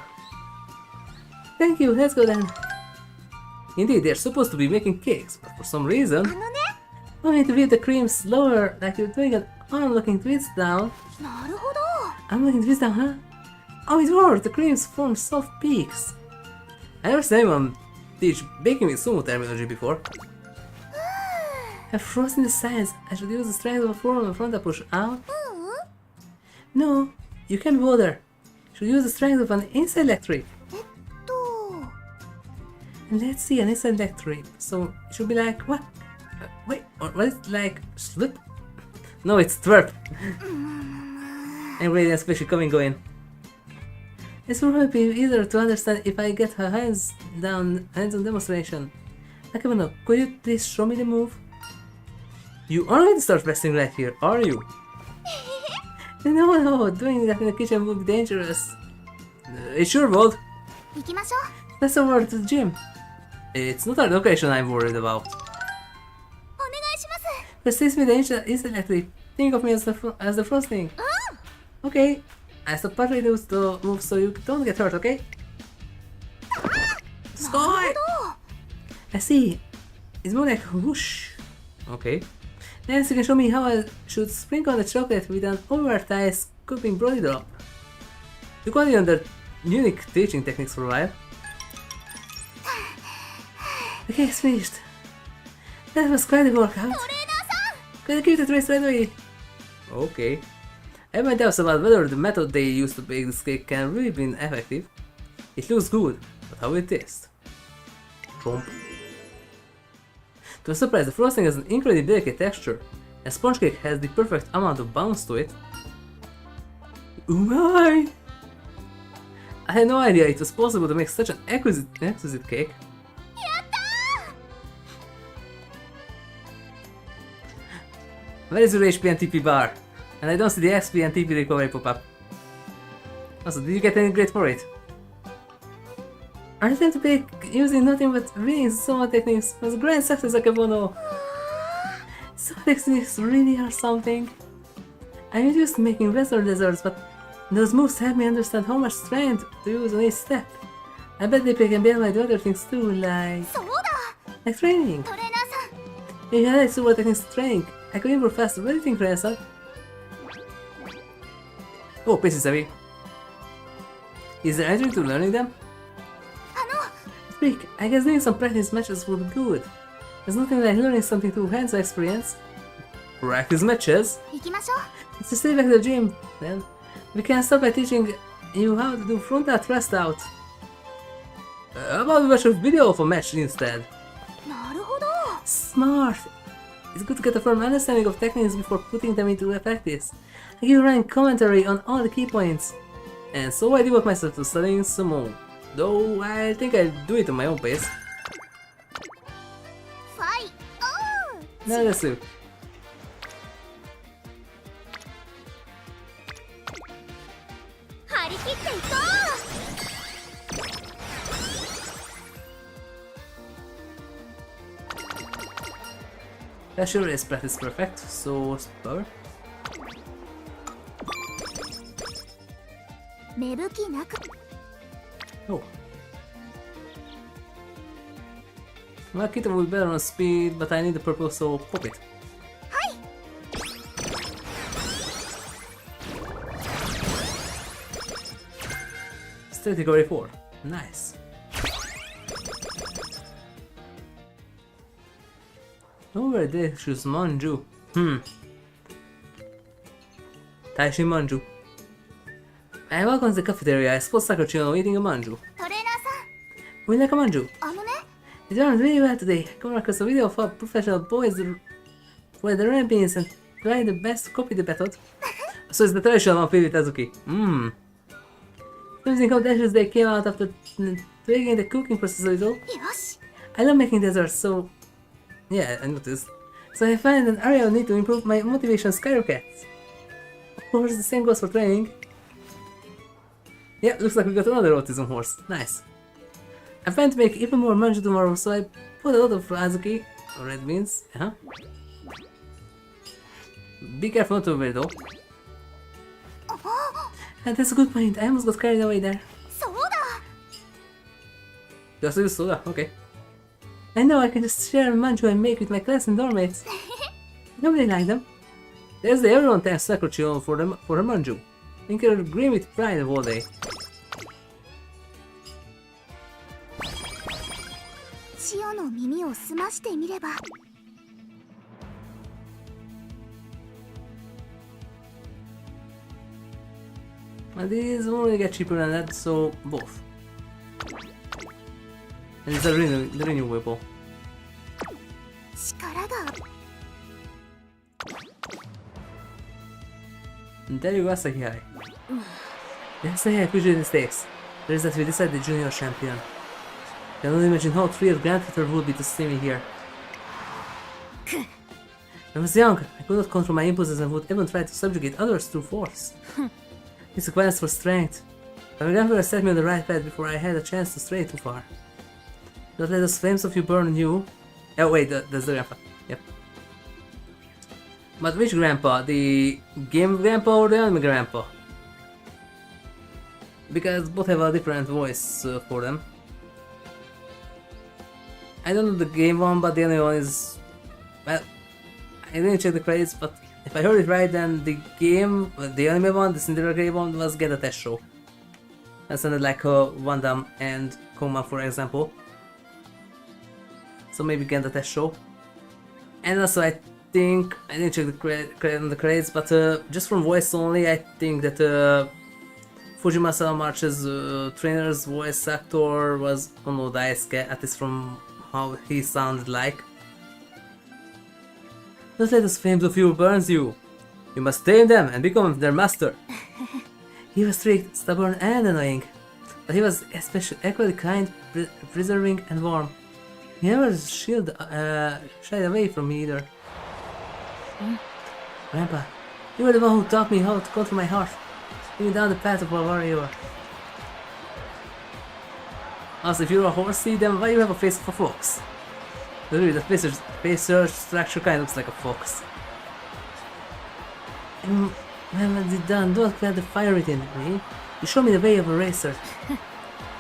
Thank you, let's go then. Indeed, they're supposed to be making cakes, but for some reason,
あのね、
I need to weave the cream slower, like you're doing an arm-looking twist down.
なるほど。
Arm-looking twist down, huh? Oh, it worked! The creams form soft peaks. I never seen anyone teach baking with sumo terminology before. Have frozen the sides. I should use the strength of a form in front to push out. No, you can't bother. You should use the strength of an inside electric.
と、
And let's see, an inside electric. So it should be like what? Wait, or what is it like? Slip? No, it's twerp. And radiant especially coming going. This will probably be easier to understand if I get her hands-on demonstration. Akebono, could you please show me the move? You are going to start wrestling right here, are you? No, doing that in the kitchen would be dangerous. It sure would.
行きましょう。
Let's over to the gym. It's not our location I'm worried about.
お願いします。
Persist me the instantly. Think of me as the frosting. Okay. I stop partly those to move so you don't get hurt, okay? Sky! I see. It's more like whoosh. Okay. Next, you can show me how I should sprinkle the chocolate with an oversized scooping brody drop. You got it under unique teaching techniques for a while. The cake's finished. That was quite a workout.
トレーナーさん、
Can I keep the trace right away? Okay. I have my doubts about whether the method they used to bake this cake can really be effective. It looks good, but how will it taste? Chomp. To a surprise, the frosting has an incredibly delicate texture, and sponge cake has the perfect amount of bounce to it. Umai! I had no idea it was possible to make such an exquisite cake. Where is your HP and TP bar? And I don't see the XP and TP recovery pop up. Also, did you get any grade for it? I attempt to bake using nothing but really Soma techniques was a grand success, Akabono. Soma techniques really are something. I'm used to making western desserts, but those moves help me understand how much strength to use on each step. I bet they can be applied to other things too, like training. If you had Soma techniques training, I could improve faster. What do you think, Ransom? Oh, pace is heavy. Is there anything to learning them? Speak, I guess doing some practice matches would be good. There's nothing like learning something through hands-on experience. Practice matches? Let's just stay back to the gym, then. We can start by teaching you how to do front out, thrust out. How about we watch a video of a match instead? Smart! It's good to get a firm understanding of techniques before putting them into practice. I give you running commentary on all the key points. And so I devote myself to studying sumo. Though I think I'll do it on my own pace. Now let's do. That sure is practice perfect, so power. Oh. Well, Kita will be better on speed, but I need the purple, so pop it. State category 4. Nice. Oh, very delicious manju. Taishi manju. I welcome to the cafeteria. I spot Sakura Chiyono O eating a manju. Would you like a manju? You done really well today. I come across a video of how professional boys for the red beans and try the best to copy the method. So it's the traditional one with Azuki. Using how dishes they came out after tweaking the cooking process a little. I love making desserts, so yeah, I noticed. So I find an area I need to improve my motivation skyrockets. Of course, the same goes for training. Yeah, looks like we got another autism horse. Nice. I plan to make even more manju tomorrow, so I put a lot of azuki, or red beans. Be careful not to over it though. And that's a good point. I almost got carried away there. Just use soda, okay. I know I can just share manju I make with my class and dorm mates. Nobody like them. There's the everyone thanks Sakura Chiyono for her manju. Think you're green with pride all day. And these only get cheaper than that, so both. And it's a renewable. And there you go, Asahihai. Yesterday I appreciate the stakes. There is that we decided the junior champion. I can only imagine how thrilled grandfather would be to see me here. When I was young, I could not control my impulses and would even try to subjugate others through force. This requires for strength. But my grandfather set me on the right path before I had a chance to stray too far. Don't let those flames of you burn on you. Oh wait, that's the grandpa. Yep. But which grandpa? The game grandpa or the anime grandpa? Because both have a different voice for them. I don't know the game one, but the anime one is... Well, I didn't check the credits, but if I heard it right, then the game, the anime one, the Cinderella game one, was Get a Test Show. That sounded like Van Damme and Koma, for example. So maybe Get a Test Show. And also I think I didn't check the credits, but just from voice only, I think that Fujimasa March's trainer's voice actor was Ono Daisuke, at least from how he sounded like. Don't let his fame of you burns you. You must tame them and become their master. He was strict, stubborn, and annoying, but he was especially equally kind, preserving, and warm. He never shied away from me either. Grandpa, you were the one who taught me how to control my heart, leading down the path of a warrior. Also, if you're a horsey, then why do you have a face of a fox? Really, the facial structure kind of looks like a fox. And when it's done, don't quit the fire within me. You show me the way of a racer.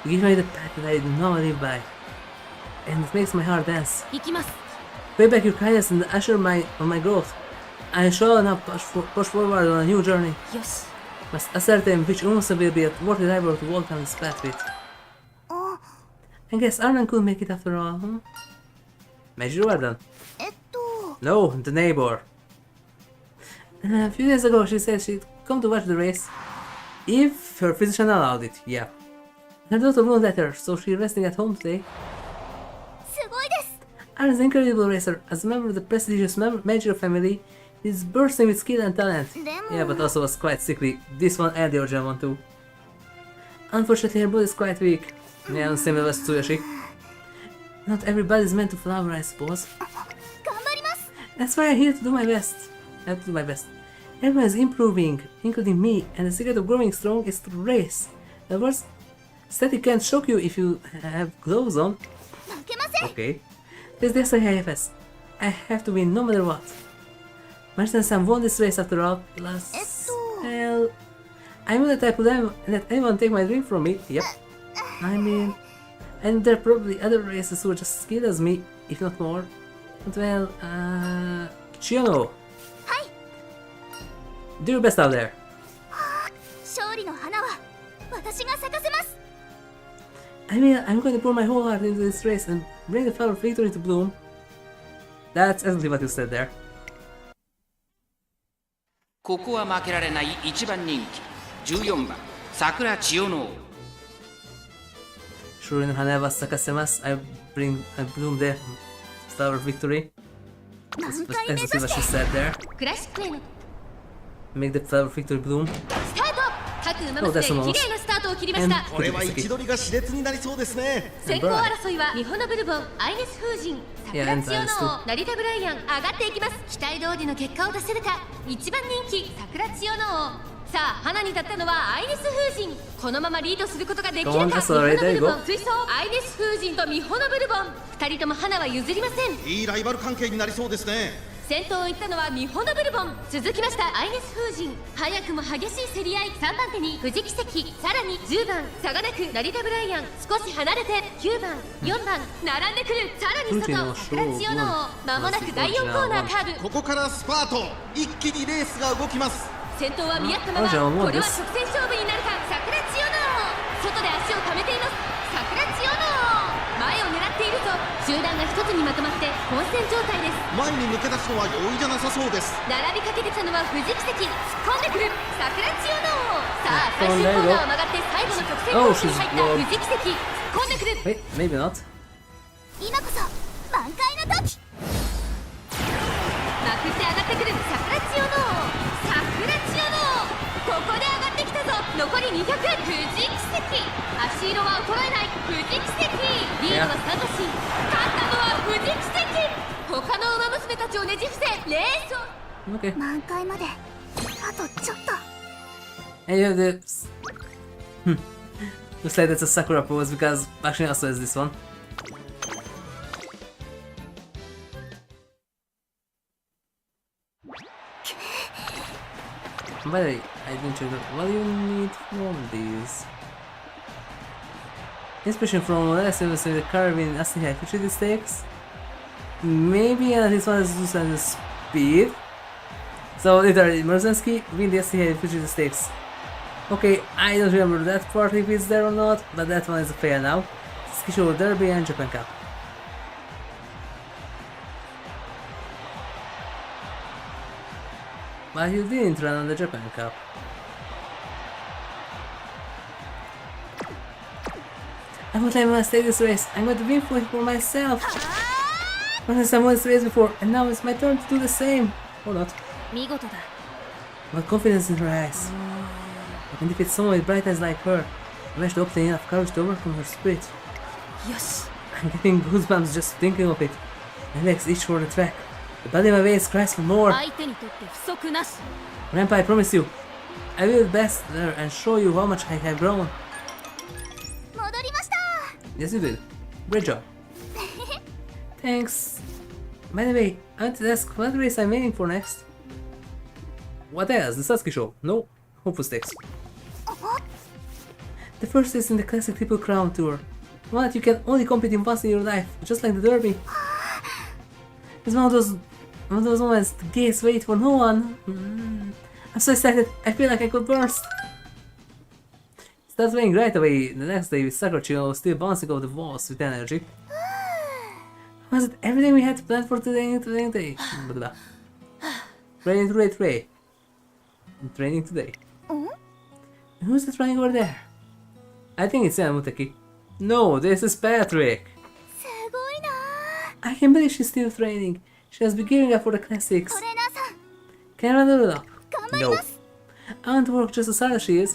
You give me the path that I normally live by. And it makes my heart dance. Pay back your kindness and usher on my growth. I shall now push forward on a new journey. Yes. Must ascertain which Umamusume will be a worthy rival to walk down this path with. I guess Arnan could make it after all, huh? Major Jordan? No, the neighbor. A few days ago she said she'd come to watch the race. If her physician allowed it, yeah. Her daughter won't let her, so she's resting at home today. Arn's incredible racer, as a member of the prestigious major family, he's bursting with skill and talent. Yeah, but also was quite sickly. This one and the original one too. Unfortunately, her body is quite weak. Yeah, same as Tsuyoshi. Not everybody's meant to flower, I suppose. That's why I'm here to do my best. I have to do my best. Everyone is improving, including me, and the secret of growing strong is to race. In other words, static can't shock you if you have gloves on. Okay. This is the IFS. I have to win no matter what. Maruzensky won this race after all, plus... Well... I'm not the type of let anyone take my dream from me. Yep. I mean... And there are probably other races who are just as skilled as me, if not more. But well, Chiyono. Hi. Do your best out there. I mean, I'm going to pour my whole heart into this race and bring the flower of victory to bloom. That's exactly what you said there.
ここは負けられない一番人気14番桜千代の
Sure in Haneva Sakasema's, I bloom the flower of victory. As you see what she said there. Make the flower of victory bloom. Oh, that's almost.
これは位置取りが熾烈になりそうですね。
先行争いはミホノブルボン、アイネス風神、桜千代の王、成田ブライアン上がっていきます。期待通りの結果を出せるか。一番人気桜千代の王。さあ、花に立ったのはアイネス風神。このままリードすることができるか。ミホノブルボン、追走アイネス風神とミホノブルボン。二人とも花は譲りません。
いいライバル関係になりそうですね。
先頭を行ったのはミホノブルボン、続きましたアイネス風神。早くも激しい競り合い。3番手に富士奇跡、さらに10番差がなく成田ブライアン、少し離れて9番4番並んでくる。さらに外桜千代の王、間もなく第4コーナーカーブ。
ここからスパート、一気にレースが動きます。
先頭は見合ったまま、これは直線勝負になるか。桜千代の王、外で足を溜めています。桜千代の王、前を狙っているぞ。集団が一つにまとまって混戦状態です。
前に抜け出すのは容易じゃなさそうです。
並びかけてきたのは富士奇跡、突っ込んでくる桜千代の王。さあ、最終コーナーを曲がって最後の直線コースに入った富士奇跡、突っ込んでくる。
Wait, maybe not.
今こそ挽回の時。
まくって上がってくる桜千代の王。桜千代の王、ここで上がってきたぞ。残り200。富士奇跡、足色は衰えない富士奇跡。リードはサトシ、勝ったのは富士奇跡。他の馬娘たちをねじ伏せレースを。
Okay.
満開まであとちょっと。
And you have this. Looks like that's a Sakura pose because actually also has this one. By the way, I didn't check that. What do you need from these? Inspiration from last episode, the Caribbean asking high future stakes. Maybe this one is just the speed. So literally, Maruzensky win the STI future stakes. Okay, I don't remember that part if it's there or not, but that one is fair now. Skisho Derby and Japan Cup. But you didn't run on the Japan Cup. I won't let anyone stay this race. I'm going to win for myself. When someone this race before, and now it's my turn to do the same. Or not.
見事だ
What confidence in her eyes. I can defeat someone with bright eyes like her. I managed to obtain enough courage to overcome her spirit.
よし
I'm getting goosebumps just thinking of it. My legs itch for the track. The body in my veins cries for more.
相手にとって不足なし
Grandpa, I promise you, I will do best there and show you how much I have grown.
戻りました
Yes, you did. Great job. Thanks. By the way, I want to ask what race I'm aiming for next. What else? The Satsuki show? No? Hopeful Stakes. The first is in the classic Triple Crown Tour. One that you can only compete in once in your life, just like the Derby. It's one of those moments the gates wait for no one. I'm so excited, I feel like I could burst. Starts raining right away the next day with Sakura Chiyono O still bouncing off the walls with energy. Was it everything we had planned for today? Training today. Training today. Who's that running over there? I think it's Muteki. No, this is Patrick.
すごいな
I can't believe she's still training. She has been gearing up for the classics.
トレーナーさん
Can I run it up?
頑張り
No.
ます
I want to work just as hard as she is.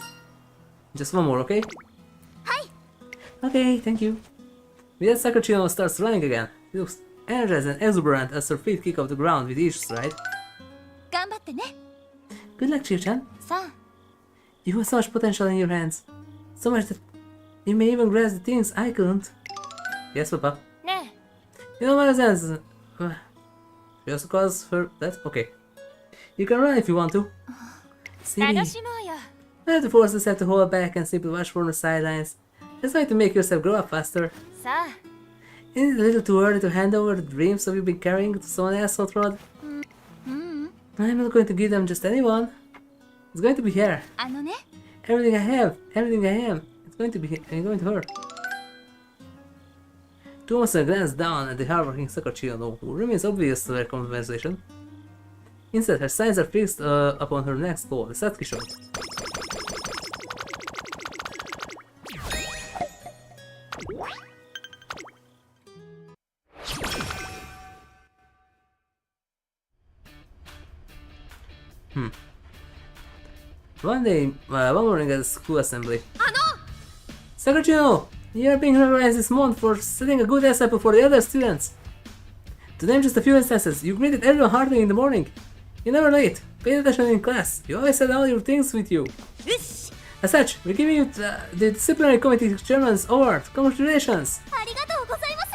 Just one more, okay?
はい
Okay, thank you. With that, Sakura Chiyono starts running again. She looks energized and exuberant as her feet kick off the ground with each stride.
頑張ってね
Good luck, Chiyo-chan.
さあ
You have so much potential in your hands. So much that you may even grasp the things I couldn't. Yes, Papa.
ね
You know Maruzensky. She also calls her that? Okay. You can run if you want to.
え
Silly.
楽しもうよ
You have to force yourself to hold back and simply watch from the sidelines. Just trying to make yourself grow up faster.
さあ
Isn't it a little too early to hand over the dreams of you've been carrying to someone else, Hot Rod? I'm not going to give them just anyone. It's going to be her.
あのね
Everything I have, everything I am, it's going to be going to her. Umamusume glanced down at the hardworking Sakura Chiyono O, who remains oblivious to their conversation. Instead, her sights are fixed upon her next goal, the Satsuki show. One morning at the school assembly. Sakura Chiyono O, you are being recognized this month for setting a good example for the other students. To name just a few instances, you greeted everyone heartily in the morning. You never late, paid attention in class, you always had all your things with you.
よし
As such, we're giving you the Disciplinary Committee Chairman's Award. Congratulations!
ありがとうございます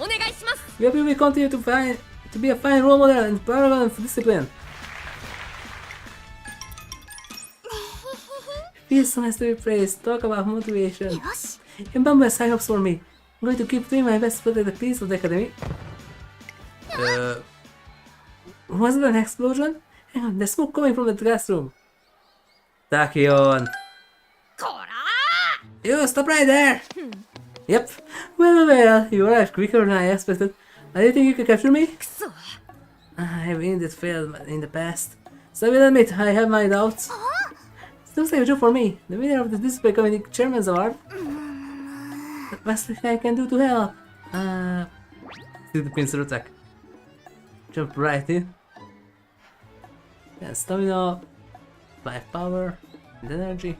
お願いします
We hope you will continue to be a fine role model and paragon of discipline. Feels so nice to be praised. Talk about motivation.
よし
Bamboo has high hopes for me. I'm going to keep doing my best to protect the peace of the academy. Was it an explosion? Hang on, there's smoke coming from the classroom. Tachyon!
こら
You stop right there! Yep. Well, you arrived quicker than I expected. Do you think you can capture me?
くそ
I have indeed failed in the past. So I will admit I have my doubts. Looks like a job for me, the winner of the Display Committee Chairman's Award. What must I can do to help? Do the pincer attack. Jump right in. Yeah, stamina, life power, and energy.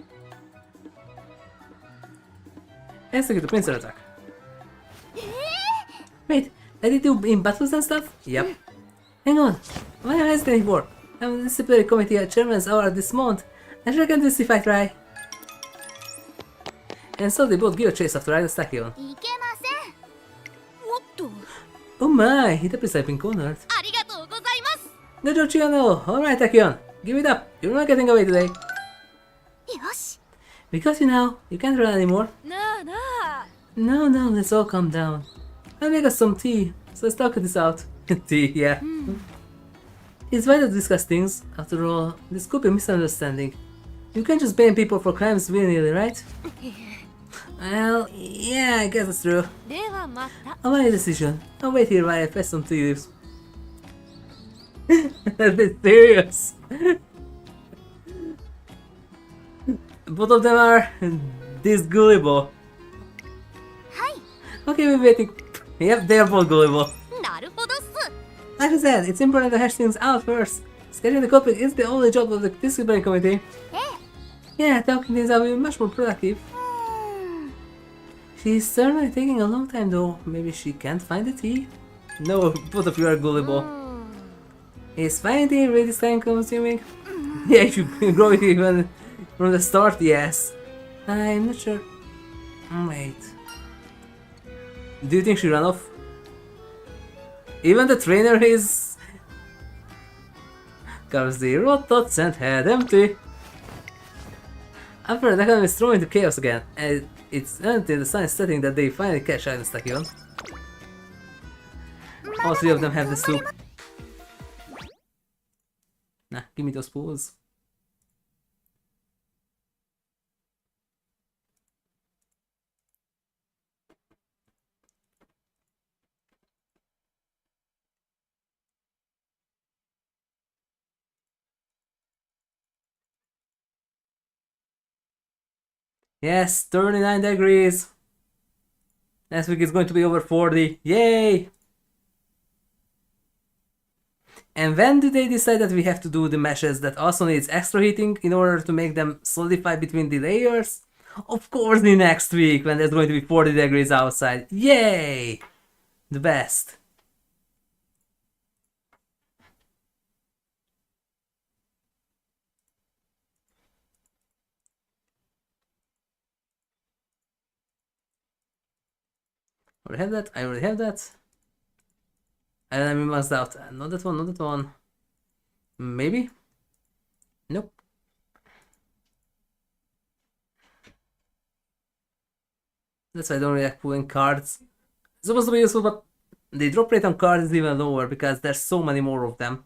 Execute the pincer attack. Wait, I did do in battles and stuff? Yep. Hang on, what am I hesitating for? I'm the Disciplinary Committee Chairman's Award this month. I sure can do this if I try. And so they both give a chase after Idol Tachyon.
いけません
おっと
Oh my, he definitely has been cornered.
ありがとうございます
Good job, Chiyono! Alright, Tachyon, give it up. You're not getting away today.
よし
Because you know, you can't run anymore.
なあなあ
No, let's all calm down. I'll make us some tea, so let's talk this out. Tea, yeah. It's vital to discuss things. After all, this could be a misunderstanding. You can't just blame people for crimes willy-nilly, right? Well, yeah, I guess that's true.
ではまた
I'll make a decision. I'll wait here while I fetch some tea leaves. Let's be serious. Both of them are this gullible. Okay, we're waiting. Yep, they're both gullible.
なるほどっす。
Like I said, it's important to hash things out first. Scheduling the conflict is the only job of the disciplinary committee. Yeah, talking things out will be much more productive. She's certainly taking a long time though. Maybe she can't find the tea? No, both of you are gullible. Is finding tea really this time consuming? Yeah, if you grow it even from the start, yes. I'm not sure. Wait. Do you think she ran off? Even the trainer is... Cause the rotot sent head empty. After the economy is thrown into chaos again, and it's until the sun is setting that they finally catch Island Tachyon. All three of them have the soup. Nah, give me those pools. Yes, 39 degrees. Next week is going to be over 40. Yay! And when do they decide that we have to do the meshes that also needs extra heating in order to make them solidify between the layers? Of course the next week when there's going to be 40 degrees outside. Yay! The best. I already have that, I already have that. And I'm maxed out. Not that one, not that one. Maybe? Nope. That's why I don't really like pulling cards. It's supposed to be useful, but the drop rate on cards is even lower because there's so many more of them.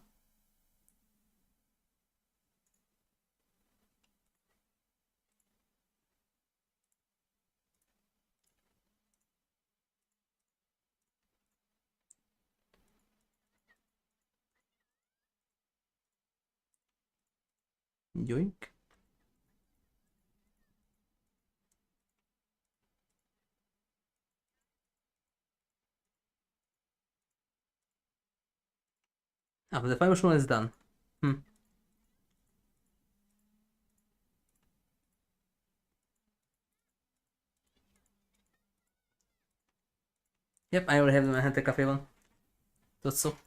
Yoink. Ah, but the fire one is done. Yep, I already have the Manhattan Cafe one. Thought so.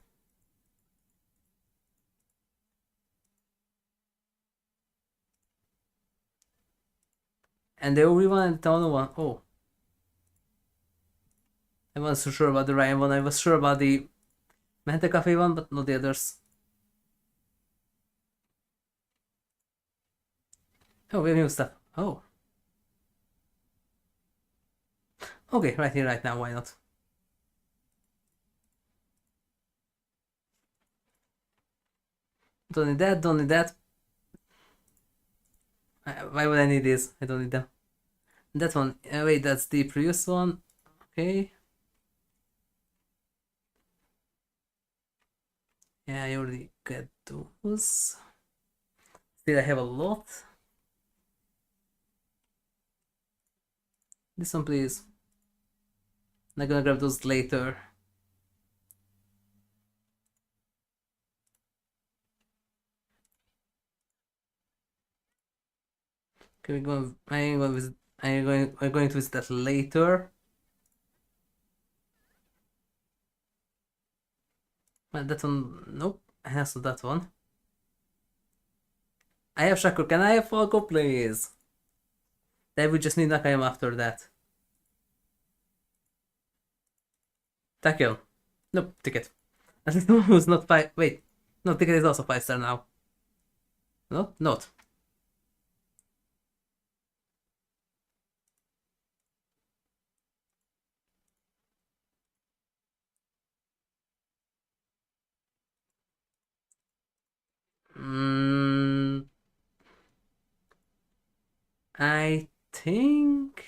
And the only one and the Town one. Oh. I wasn't so sure about the Ryan one. I was sure about the Manhattan Cafe one, but not the others. Oh, we have new stuff. Oh. Okay, right here, right now, why not? Don't need that, don't need that. Why would I need this? I don't need them. That one, wait, that's the previous one. Okay. Yeah, I already got those. Still, I have a lot. This one, please. I'm gonna grab those later. Okay, I'm going to visit that later. Well, that one, nope. I have that one. I have Shakur. Can I have Falco, please? Then we just need Nakayama after that. Takeo. Nope, ticket. At least one was not 5. Wait. No, ticket is also 5-star now. No? Not. I think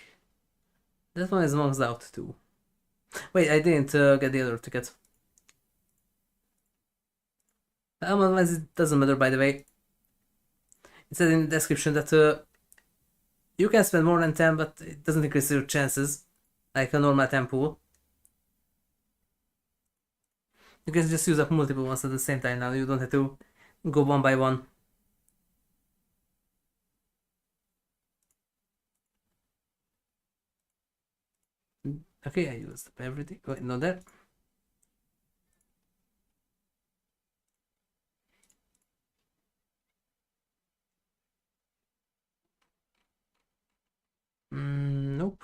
that one is maxed out too. Wait, I didn't get the other ticket. It doesn't matter, by the way. It says in the description that you can spend more than 10, but it doesn't increase your chances like a normal 10 pool. You can just use up multiple ones at the same time now. You don't have to go one by one. Okay, I used up everything. Wait, not that. Nope.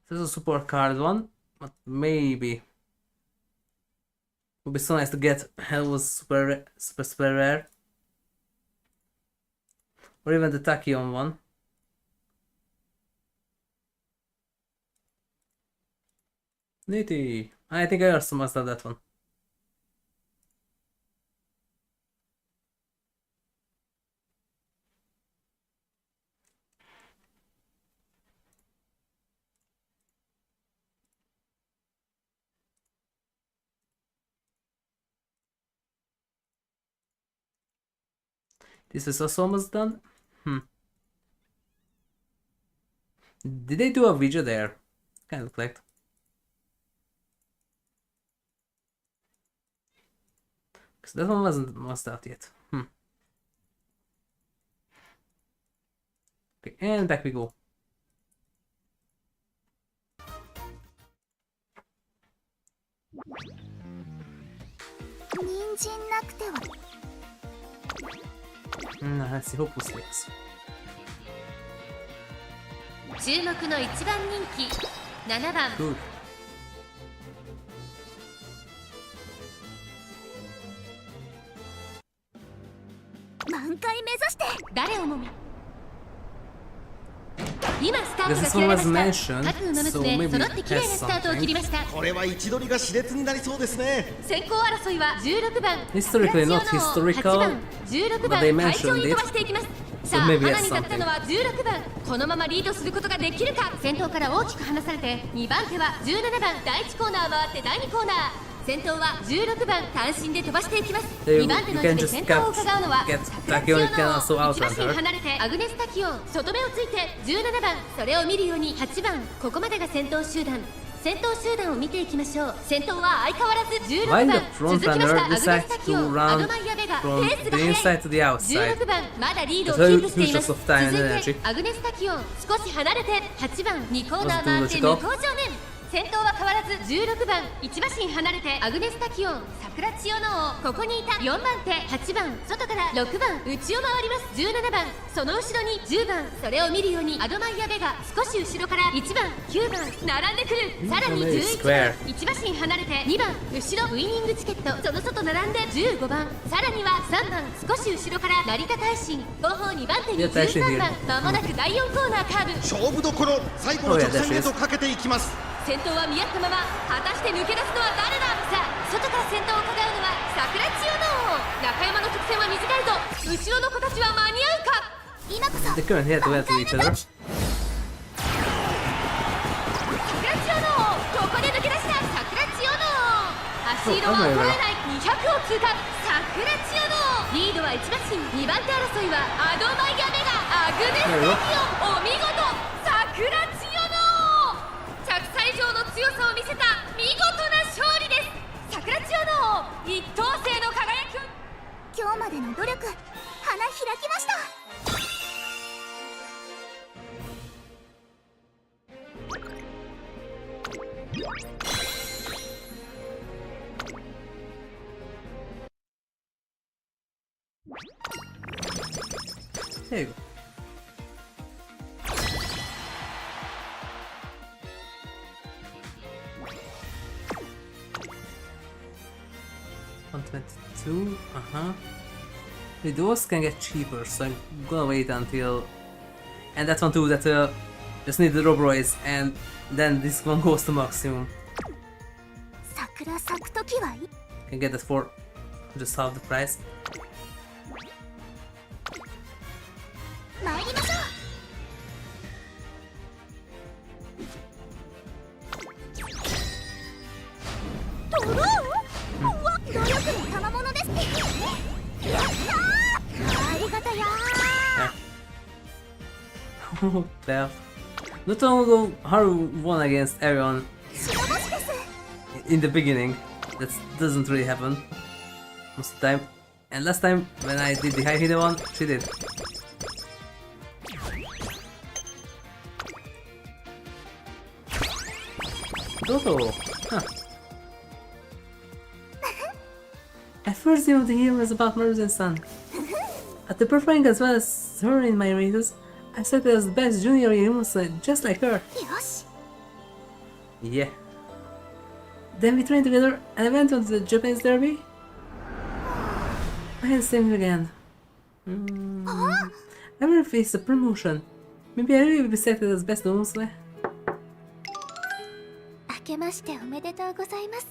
There's a support card one, but maybe would be so nice to get Hell's super rare, or even the Tachyon one. Nitty. I think I also must have that one. This is also almost done. Did they do a video there? Kind of like. Because that one wasn't out yet. Okay, and back we go.
人参なくては。
Let's see, hopeful slicks.
注目の一番人気7番
Good.
満開目指して。
誰をもみ今スタート
Because
が
this
切ら
one
れ
was
ました
mentioned,
各馬
so
娘
maybe
揃って
it
綺麗
has
なスタートを切りました
これは位置取りが熾烈になりそうですね。
先行争いは16番
Historically not
8
historical,
番16
but
番
they
快調
mentioned
に飛ば
it.
していきます
So
さあ
maybe
花
that's
に立ったのは16番このままリードすることができるか先頭から大きく離されて2番手は17番第1コーナー回って第2コーナー先頭は16番単身で飛ばしていきます
You-
2番手の
you
位
can
置で
just
先頭を伺うのは
get
桜
Tachyon,
千
you
代
can
の
also
1
outrun
馬身
her.
離れてアグネスタキオン外目をついて17番それを見るように8番ここまでが先頭集団先頭集団を見ていきましょう先頭は相変わらず16
Why
番
the
続
front
きました
runner
アグネス
decides
タキ
to
オンアド
run
マイヤベがペ
from
ース
the
が速い
inside to the outside?
16番まだリードを
That's
キ
a
ープしています
huge loss of time and
続い
energy.
てアグネスタキオン少し離れて8番2コーナー
Let's do
回って
the
向
stop.
こう正面先頭は変わらず16番1馬身離れてアグネスタキオン桜千代の王ここにいた4番手8番外から6番内を回ります17番その後ろに10番それを見るようにアドマイヤベが少し後ろから1番9番並んでくるさらに11番1馬身離れて2番後ろウイニングチケットその外並んで15番さらには3番少し後ろから成田大臣後方2番手に13番まもなく第4コーナーカーブ
勝負どころ最後の直線へとかけていきます。
先頭は見合ったまま果たして抜け出すのは誰ださあ外から先頭を伺うのは桜千代の王中山の直線は短いぞ後ろの子たちは間に合うか
今こそ。
They couldn't hit with each other.
桜千代の王ここで抜け出した桜千代の王足色は衰えない200を通過桜千代の王リードは1馬身2番手争いはアドマイヤベがアグネスタキオンお見事桜千代の王着差以上の強さを見せた見事な勝利です桜千代の王一等星の輝きを
今日までの努力花開きました。
There you go. $122. Those can get cheaper, so I'm gonna wait until. And that one too. That just need the Robroids, and then this one goes to maximum.
桜咲く時はいい。
Can get that for just half the price.
参りましょう。ドローン。
Well, not long ago, Haru won against everyone in the beginning. That doesn't really happen most of the time. And last time, when I did the high hitter one, she did. Toto! Huh. At first, the year was about Maruzensky. After performing as well as her in my races, I said as the best junior Umamusume, just like her.
よし
Yeah. Then we trained together and I went on to the Japanese derby. I had the same again. I will face a promotion. Maybe I really will be selected as best Umamusume.
明けましておめでとうございます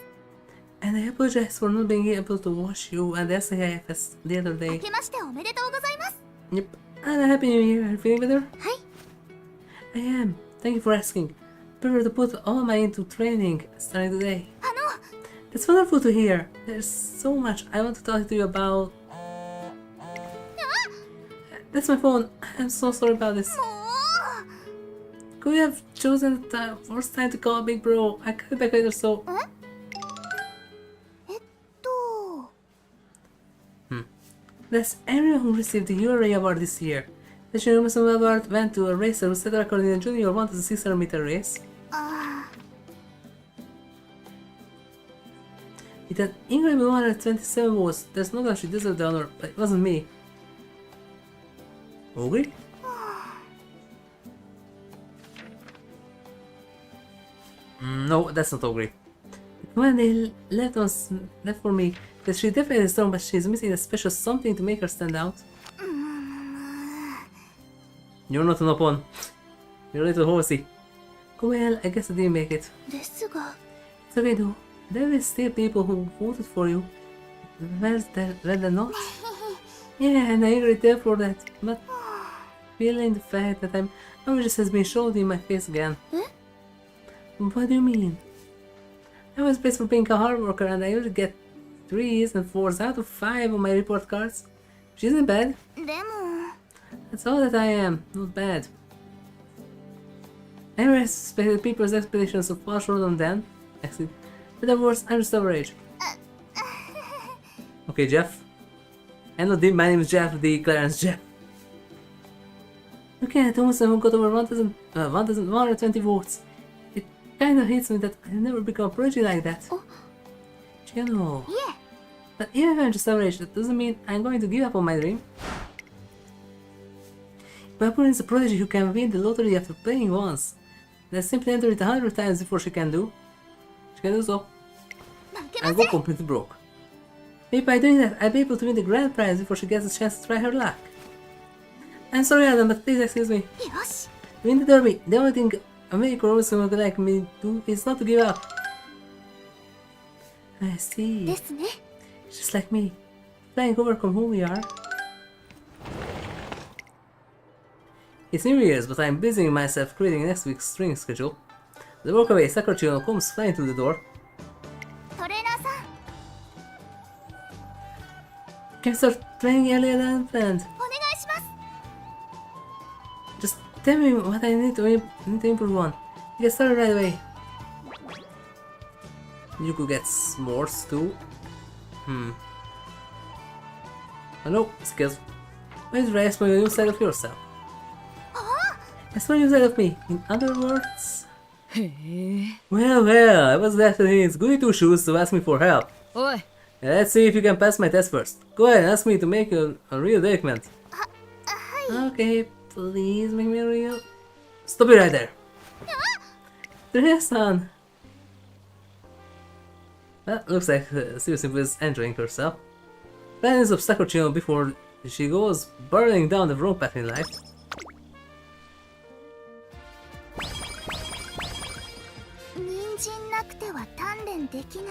And I apologize for not being able to watch you at the SIFS the other
明
day.
けましておめでとうございます
Yep. And a happy new year. Are you feeling better?
はい
I am. Thank you for asking. Prepare to put all my into training starting today.
あの
That's wonderful to hear. There's so much I want to talk to you about. That's my phone. I'm so sorry about this.
も
Could you have chosen the first time to call Big Bro? I cut it back later, so...
うと
That's everyone who received the URA award this year. The Umamusume award went to a racer who set a record in the junior 1,600 meter race.
あ
With an incredible 127 votes, there's no doubt she deserved the honor, but it wasn't me. Ogre? No, that's not Ogre. When they left for me, that she definitely is strong, but she's missing a special something to make her stand out. You're not an Opon. You're a little horsey. Oh well, I guess I didn't make it.
ですが
It's okay though. There will still people who voted for you. Whether not? Yeah, and I agree there for that. But feeling the fact that I'm just has been shown in my face again.
Eh?
What do you mean? I was praised for being a hard worker and I usually get 3s and 4s out of 5 on my report cards. Which isn't bad.
でも
That's all that I am. Not bad. I respected people's expectations of far shorter than them. Exit. But of course, I'm just overage. Okay, Jeff. And not my name is Jeff, the Clarence Jeff. Okay, at almost who got over 1,120 votes. It kinda hits me that I'll never become a prodigy like that.
Oh.
Chiyono.
いえ
But even if I'm just average, that doesn't mean I'm going to give up on my dream. My opponent is a prodigy who can win the lottery after playing once. Let's simply enter it 100 times before she can do. She can do so.
負けま
And
せ
go
ん
completely broke. Maybe by doing that, I'll be able to win the grand prize before she gets a chance to try her luck. I'm sorry, Adam, but please excuse me.
よし
To win the derby, the only thing a medical officer would like me to do is not to give up. I see.
ですね
Just like me. Trying to overcome who we are. It's New Year's, but I'm busying myself creating next week's training schedule. The walk away, Sakura Chiyono O comes flying through the door.
トレーナーさん
Can I start training earlier than planned?
お願いします
Just tell me what I need to improve on. Get started right away. You could get s'mores too. Hello, skills. Why did I explore a new side of yourself?
あ
Explore a new side of me. In other words... Well, I was left in his goody two shoes to ask me for help.
おい
Let's see if you can pass my test first. Go ahead and ask me to make a real document.
はい
Okay, please make me real. Stop it right there. Theresa-san. Well, looks like Susan was enjoying herself. Plans of Sakura Chiyono before she goes burning down the wrong path in life.
人参なくては鍛錬できぬ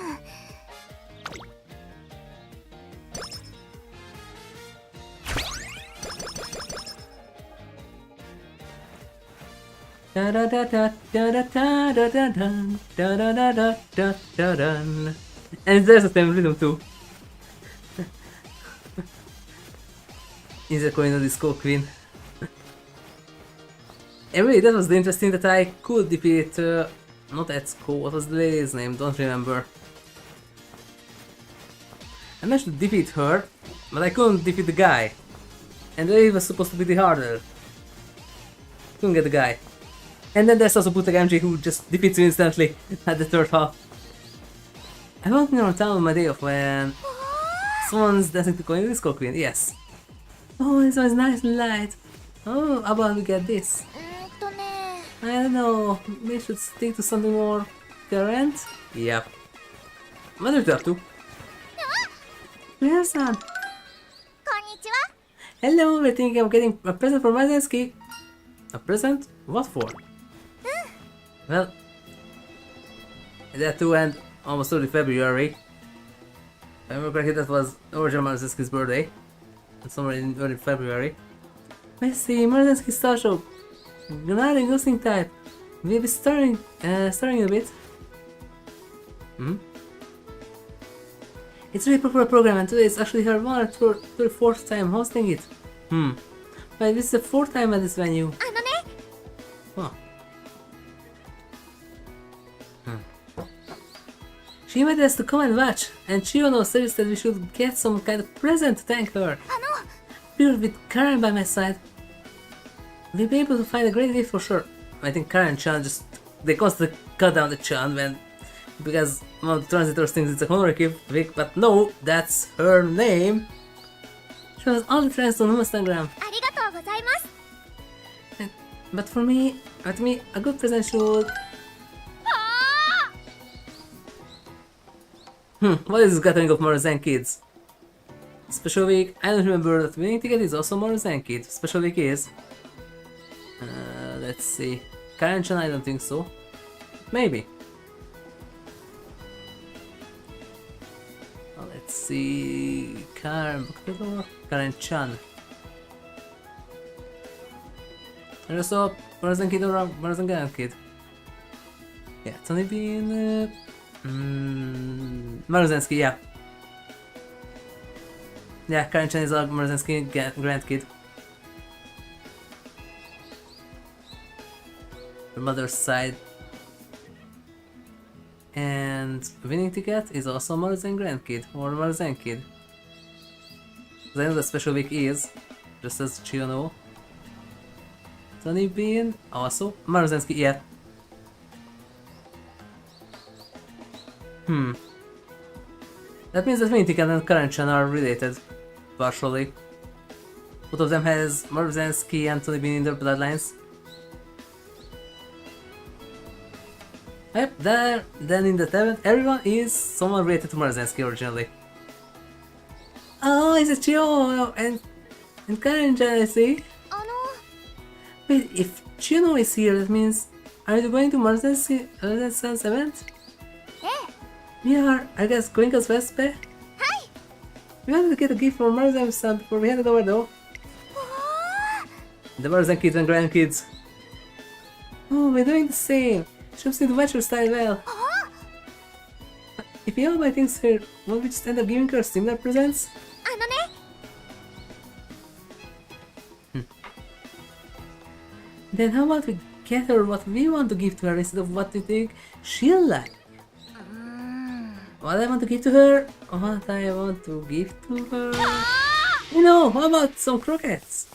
Da da da da da da da da da dun, da da da da da da dun. And there's a same rhythm too. Is a coin of disco queen. Anyway, that was the interesting that I could defeat, not Etsuko, what was the lady's name? Don't remember. I managed to defeat her, but I couldn't defeat the guy. And the lady was supposed to be the harder. Couldn't get the guy. And then there's also Butag MG who just defeats you instantly at the third half. I went around town on my day off when someone's dancing to Coin Disco Queen, yes. Oh, this one's nice and light. Oh, how about we get this? I don't know, we should stick to something more current? Yep. What are you up to? Yes, son.
こんにちは
Hello, we're thinking of getting a present for Maruzensky. A present? What for? Well, that too, and almost early February. If I remember correctly, that was original Maruzensky's birthday. And somewhere in early February. I see, Maruzensky Star Show. Gnarly ghosting type. We'll be starring a bit. Hmm? It's really popular program and today is actually her 134th time hosting it. But this is the 4th time at this venue.
あのね
Huh. She invited us to come and watch, and Chiyono suggested we should get some kind of present to thank her.
あの
People with Karen by my side, we'll be able to find a great gift for sure. I think Karen and Chan they constantly cut down the Chan because one of the translators thinks it's a honorific, but no, that's her name. She has all the friends on Instagram.
ありがとうございます
But for me, a good present should... What is this gathering of Maruzen kids? Special week, I don't remember that winning ticket is also Maruzen kid. Special week is... let's see... Karen-chan, I don't think so. Maybe. Let's see... Karen-chan. And also Maruzen kid or Maruzen Grand kid? Yeah, it's only been... Maruzensky, yeah. Yeah, Karen-chan is a Maruzensky grandkid. Her mother's side. And winning ticket is also Maruzen grandkid or Maruzen kid. I know the special week is, just as Chiyono O. It's only been also Maruzensky, yeah. That means that winning ticket and Karen-chan are related, partially. Both of them has Maruzensky and Tony Bean in their bloodlines. Yep, then in the event, everyone is someone related to Maruzensky originally. Oh, it's a Chiyono and Karen-chan, I see.
あの
Wait, if Chiyono is here, that means are you going to Maruzensky's event?
ええ
We are, I guess, going as Vespe?
はい
We wanted to get a gift for Maruzen-san before we headed over though.
おー
The Maruzen kids and grandkids. Oh, we're doing the same. Shows me to match your style well.
あ
If you all buy things here, won't we just end up giving her similar presents?
あのね
Then how about we get her what we want to give to her instead of what we think she'll like? What I want to give to her? What I want to give to her? You know, how about some croquettes?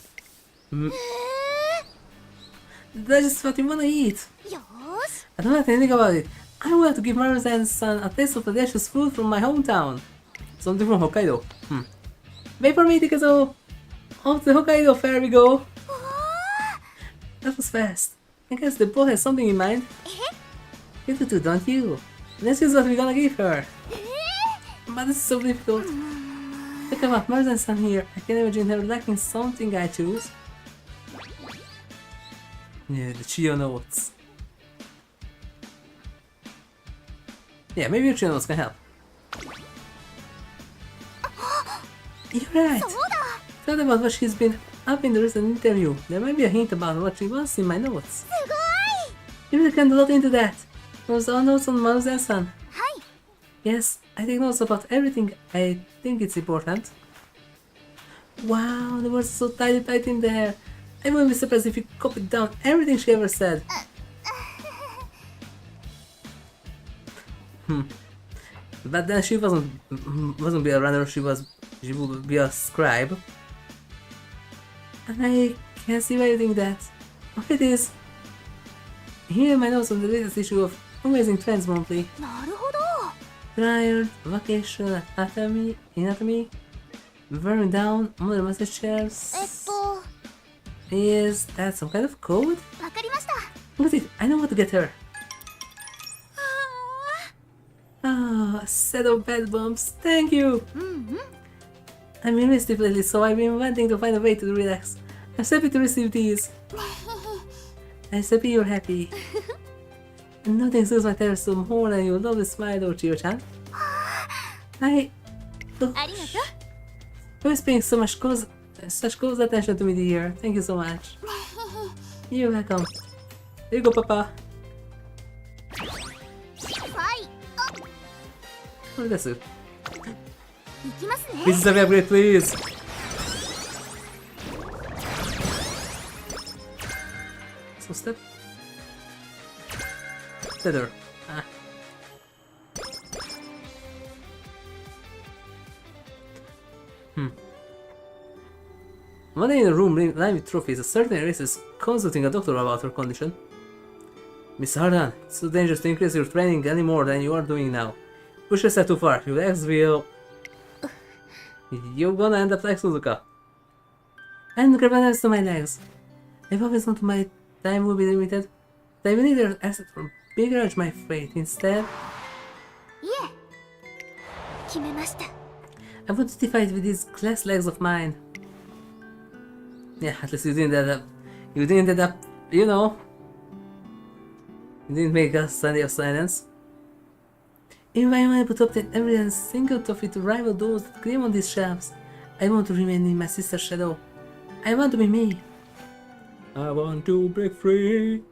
That's just what you wanna eat.
よーし
I don't have to think about it. I want to give Maruzen-san a taste of the delicious food from my hometown. Something from Hokkaido. Wait for me, Tikazo! Off to the Hokkaido fair we go! That was fast. I guess they both have something in mind. You do too, don't you? Let's use what we're gonna give her. But this is so difficult. Look at Maruzen-san here. I can imagine her liking something I choose. Yeah, the Chiyo notes. Yeah, maybe your Chiyo notes can help. You're right.
そうだ
Thought about what she's been up in the recent interview. There might be a hint about what she wants in my notes.
すごい
You really can look into that. Those are notes on Maruzen-san.
はい
Yes, I take notes about everything. I think it's important. Wow, the words are so tight in there. I wouldn't be surprised if you copied down everything she ever said. But then she wasn't be a runner, she would be a scribe. And I can't see why you think that. Oh, it is. Here my notes on the latest issue of Amazing Trends Monthly.
なるほど
Trial, vacation, anatomy, wearing down, modern message shares.
わ
Is that some kind of code?
かりました
Look at it, I know what to get her. Ah, a set of bad bumps, thank you! I'm invested lately, so I've been wanting to find a way to relax. I'm so happy to receive these. I'm so happy you're happy. And nothing soothes my terror so more than your lovely smile, though, Chiyo-chan. I... Oh,
ありがと
always paying such close attention to me, dear. Thank you so much. You're welcome. Here you go, Papa.
うはい
What is this?
行きますね
Please have me upgrade, please. So step. Tether. Ah. One day in a room lined with trophies, a certain Iris is consulting a doctor about her condition. Miss Hardan, it's too dangerous to increase your training any more than you are doing now. Push yourself too far, your legs will... You're gonna end up like Suzuka. And grab an to my legs. I've always known my time will be limited, but I will neither accept or begrudge my fate. Instead,
いえ決めました
I want to defy it with these glass legs of mine. Yeah, at least you didn't end up... You didn't end up... You know... You didn't make a Sunday of silence. If I am able to obtain every single trophy to rival those that gleam on these shelves, I want to remain in my sister's shadow. I want to be me. I want to break free.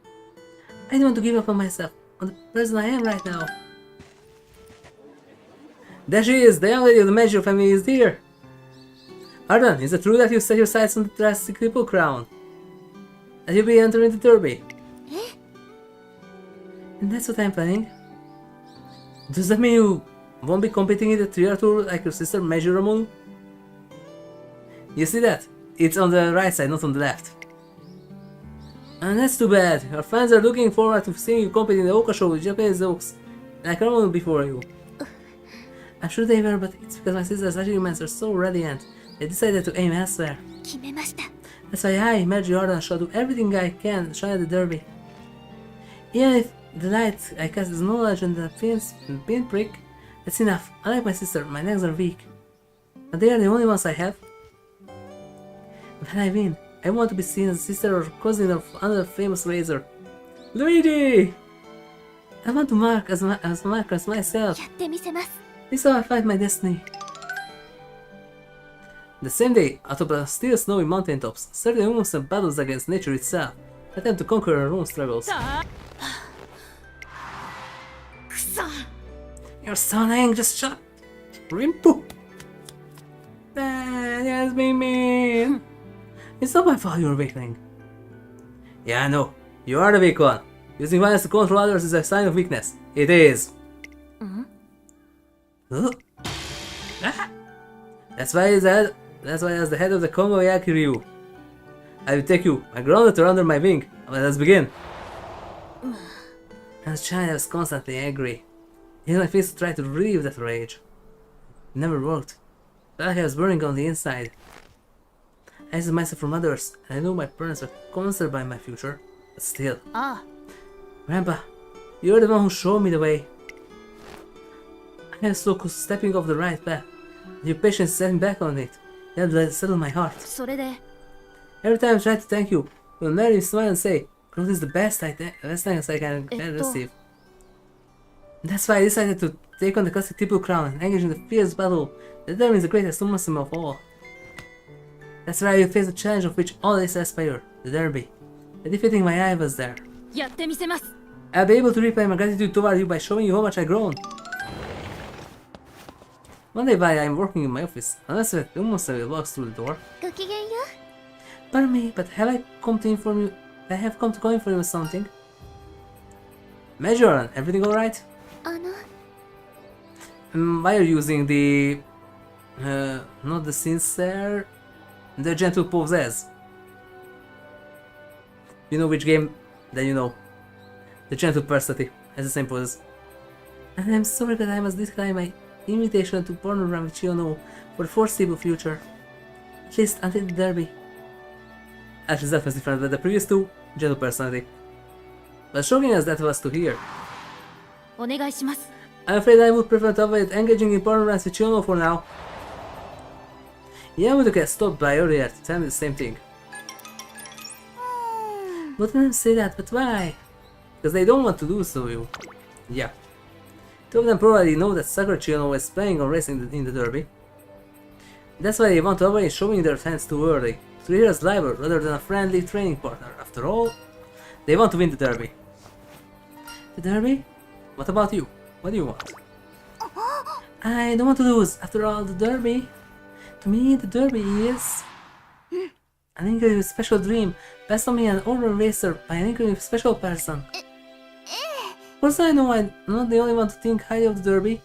I don't want to give up on myself, on the person I am right now. There she is, the young lady of the Major family is here. Arden, is it true that you set your sights on the drastic Triple Crown? That you'll be entering the Derby? And that's what I'm planning. Does that mean you won't be competing in the trial tour like your sister Major Ramon? You see that? It's on the right side, not on the left. And that's too bad. Our fans are looking forward to seeing you compete in the Oka show with Japanese oaks like Ramon before you. I'm sure they were, but it's because my sister's achievements are so radiant, they decided to aim elsewhere.
決めました
That's why I, Major Jordan, shall do everything I can to shine at the Derby. Even if the light I cast is knowledge and the pinprick, that's enough. Unlike my sister, my legs are weak. But they are the only ones I have. When I win, I want to be seen as a sister or cousin of another famous racer. Luigi! I want to mark as myself.
やってみせます
This is how I find my destiny. The same day, atop the still snowy mountaintops, certain Umamusume battles against nature itself, attempt to conquer her own struggles.
くそ
You're so annoying, just shut up! Rimpu! That's me mean! It's not my fault you're a weakling. Yeah, I know. You are the weak one. Using violence to control others is a sign of weakness. It is. Huh? Ah! That's why as the head of the Kongo Yakiryu, I will take you, my granddaughter, under my wing. Let us begin. As a child, I was constantly angry. Even my face tried to relieve that rage. It never worked. Felt like I was burning on the inside. I isolated myself from others, and I knew my parents were concerned by my future. But still.
あ
Grandpa, you're the one who showed me the way. I am so close to stepping off the right path. Your patience set me back on it. You had to settle my heart.
それで
Every time I try to thank you, you'll merely smile and say, "Growth is the best thanks I can receive." That's why I decided to take on the classic Triple Crown and engage in the fierce battle that determines the greatest Umamusume of all. That's why you face the challenge of which all is aspire, the Derby. The defeating my rivals there.
やってみせます
I'll be able to repay my gratitude toward you by showing you how much I've grown. One day while I'm working in my office, unless Umamusume walks through the door,
ごきげんよ
Pardon me, but have I come to inform you? I have come to inform you of something. Major, everything alright? Why are you using the... not the sincere... the gentle pose as? You know which game? Then you know. The gentle personality has the same pose. And I'm sorry that I must decline my invitation to partner around with Chiyono O for the foreseeable future. At least until the derby. At least that was different than the previous two, gentle personality. But shocking as that was to hear.
お願いします。
I'm afraid I would prefer to avoid engaging in partner runs with Chiyono O for now. Yamamoto get stopped by earlier to tell me the same thing. But let them say that, but why? Because they don't want to do so, you. Yeah. Two of them probably know that Sakura Chiyono O is planning on racing in the derby. That's why they want to avoid showing their fans too early. To hear as rival rather than a friendly training partner. After all, they want to win the derby. The derby? What about you? What do you want? I don't want to lose. After all, the derby... To me, the derby is... an incredibly special dream, passed on me an older racer by an incredibly special person. Of course I know I'm not the only one to think highly of the derby.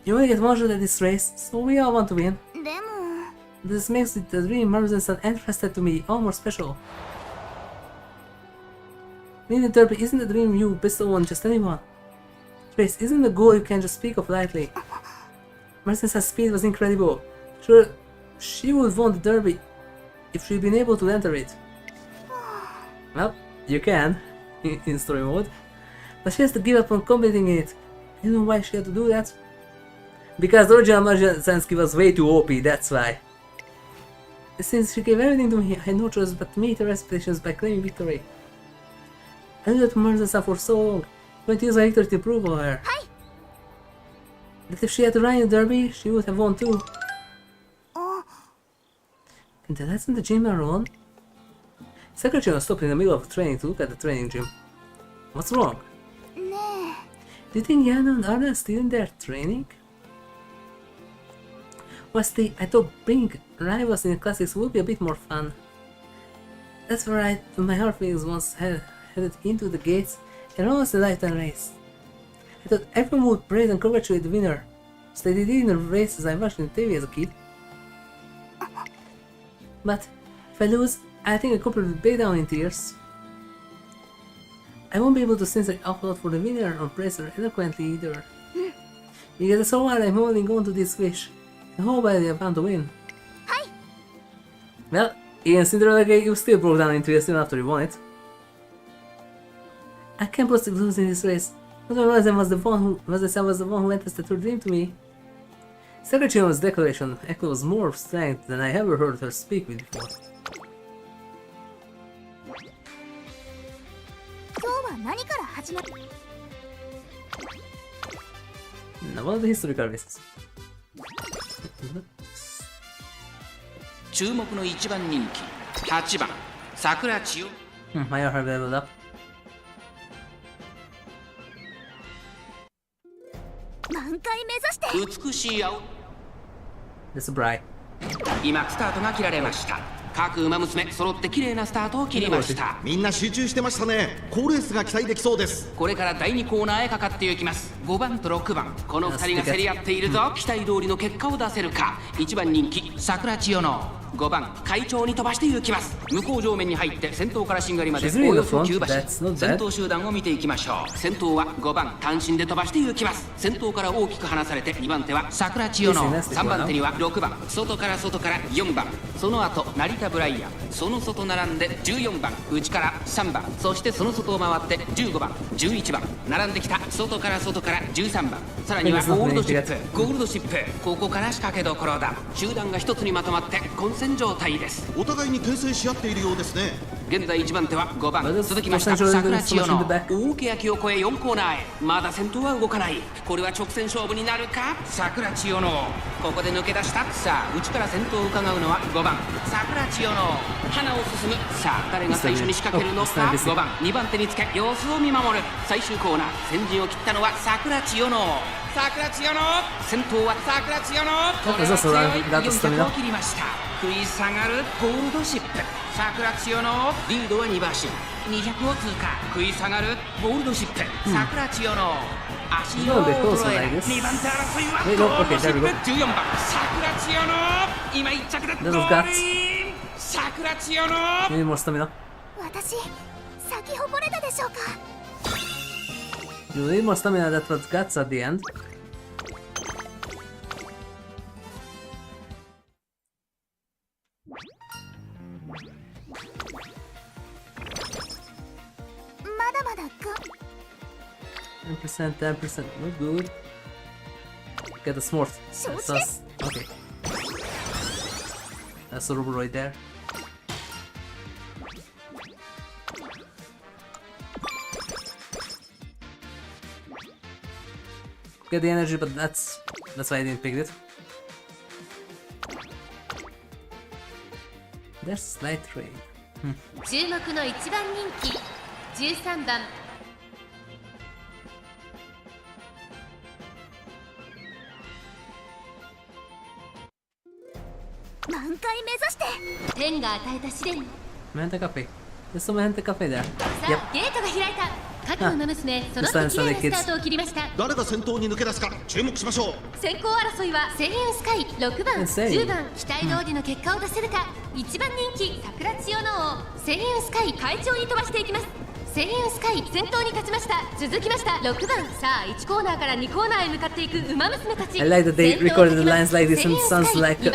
You only get one shot at this race, so we all want to win. This makes it the dream Maruzensky entrusted to me all more special. Winning the derby isn't a dream you bestow on just anyone. The race isn't a goal you can just speak of lightly. Maruzensky's speed was incredible. Sure, she would have won the derby if she'd been able to enter it. Well, you can, in story mode. But she has to give up on competing in it. You know why she had to do that? Because the original Maruzensky was way too OP, that's why. Since she gave everything to me, I had no choice but to meet her expectations by claiming victory. I knew that Maruzensky for so long, going to use my victory to prove of her. That if she had to run in the derby, she would have won too. And the lads in the gym are on. Sakura Chiyono stopped in the middle of training to look at the training gym. What's wrong? Do you think Yano and Arna are still in there training? Honestly, I thought bringing rivals in the classics would be a bit more fun. That's right, my heart feelings once headed into the gates and almost a lifetime race. I thought everyone would praise and congratulate the winner, so they did in the races I watched on TV as a kid. But if I lose, I think I completely break down in tears. I won't be able to sincerely applaud for the winner or praise her eloquently either. Because that's all why I'm holding on to this wish. The whole body I want to win. Well, in Cinderella game you still broke down in tears even after you won it. I can't possibly lose in this race. Not only was the one who entrusted her dream to me. Sakura Chiyono's declaration echoes more strength than I ever heard her speak with before. Now what are the historical races?
注目の1番人気8番桜千代
I heard leveled up.
満開目指して
美しい青
That's a bride.
今スタートが切られました各馬娘揃って綺麗なスタートを切りました。
みんな集中してましたね。好レースが期待できそうです。
これから第2コーナーへかかっていきます。5番と6番この2人が競り合っているぞ。期待通りの結果を出せるか。1番人気桜千代の5番会長に飛ばして行きます。向こう上面に入って先頭からしんがりまでおよそ9馬身。先頭集団を見ていきましょう。先頭は5番単身で飛ばして行きます。先頭から大きく離されて2番手は桜千代の3番手には6番外から4番その後成田ブライアその外並んで14番内から3番そしてその外を回って15番11番並んできた外から13番さらにはゴールドシップここから仕掛けどころだ。集団が一つにまとまって混戦状態です。
お互いに牽制し合っているようですね。
現在1番手は5番続きました桜千代の大欅を越え4コーナーへまだ先頭は動かない。これは直線勝負になるか。桜千代のここで抜け出した。さあ内から先頭を伺うのは5番桜千代の花を進む。さあ誰が最初に仕掛けるのか。5番2番手につけ様子を見守る。最終コーナー先陣を切ったのは桜千代の桜千代の先頭は桜千代のこれは強い。400を切りました。食い下がるゴールドシップ。桜千代のリードは2馬身200を通過。食い下がるゴールドシップ。桜千代の足色を衰えない2番手争いはゴールドシップ。14番桜千代の今1着でゴールイン。桜千代の
Need more stamina.
私咲き誇れたでしょうか。
You need more stamina. That was guts at the end.
まだまだ
10%, 10%. Not good. Get a smart. That's okay. That's a rubber right there. Get the energy, but that's why I didn't pick it. There's slight rain.
注目の1番人気13番
満開目指して
天が与えた試練。
Menta cafe. There's some Menta cafe there.
さあ、ゲートが開いた。各馬娘そろって綺麗なスタートを切りました。
誰が先頭に抜け出すか注目しましょう。
先行争いは千円スカイ6番10番期待通りの結果を出せるか。1番人気桜千代の王千円スカイ快調に飛ばしていきます。千円スカイ先頭に勝ちました。続きました6番。さあ1コーナーから2コーナーへ向かっていく馬娘たち。
I like that they recorded the lines like this and it sounds like the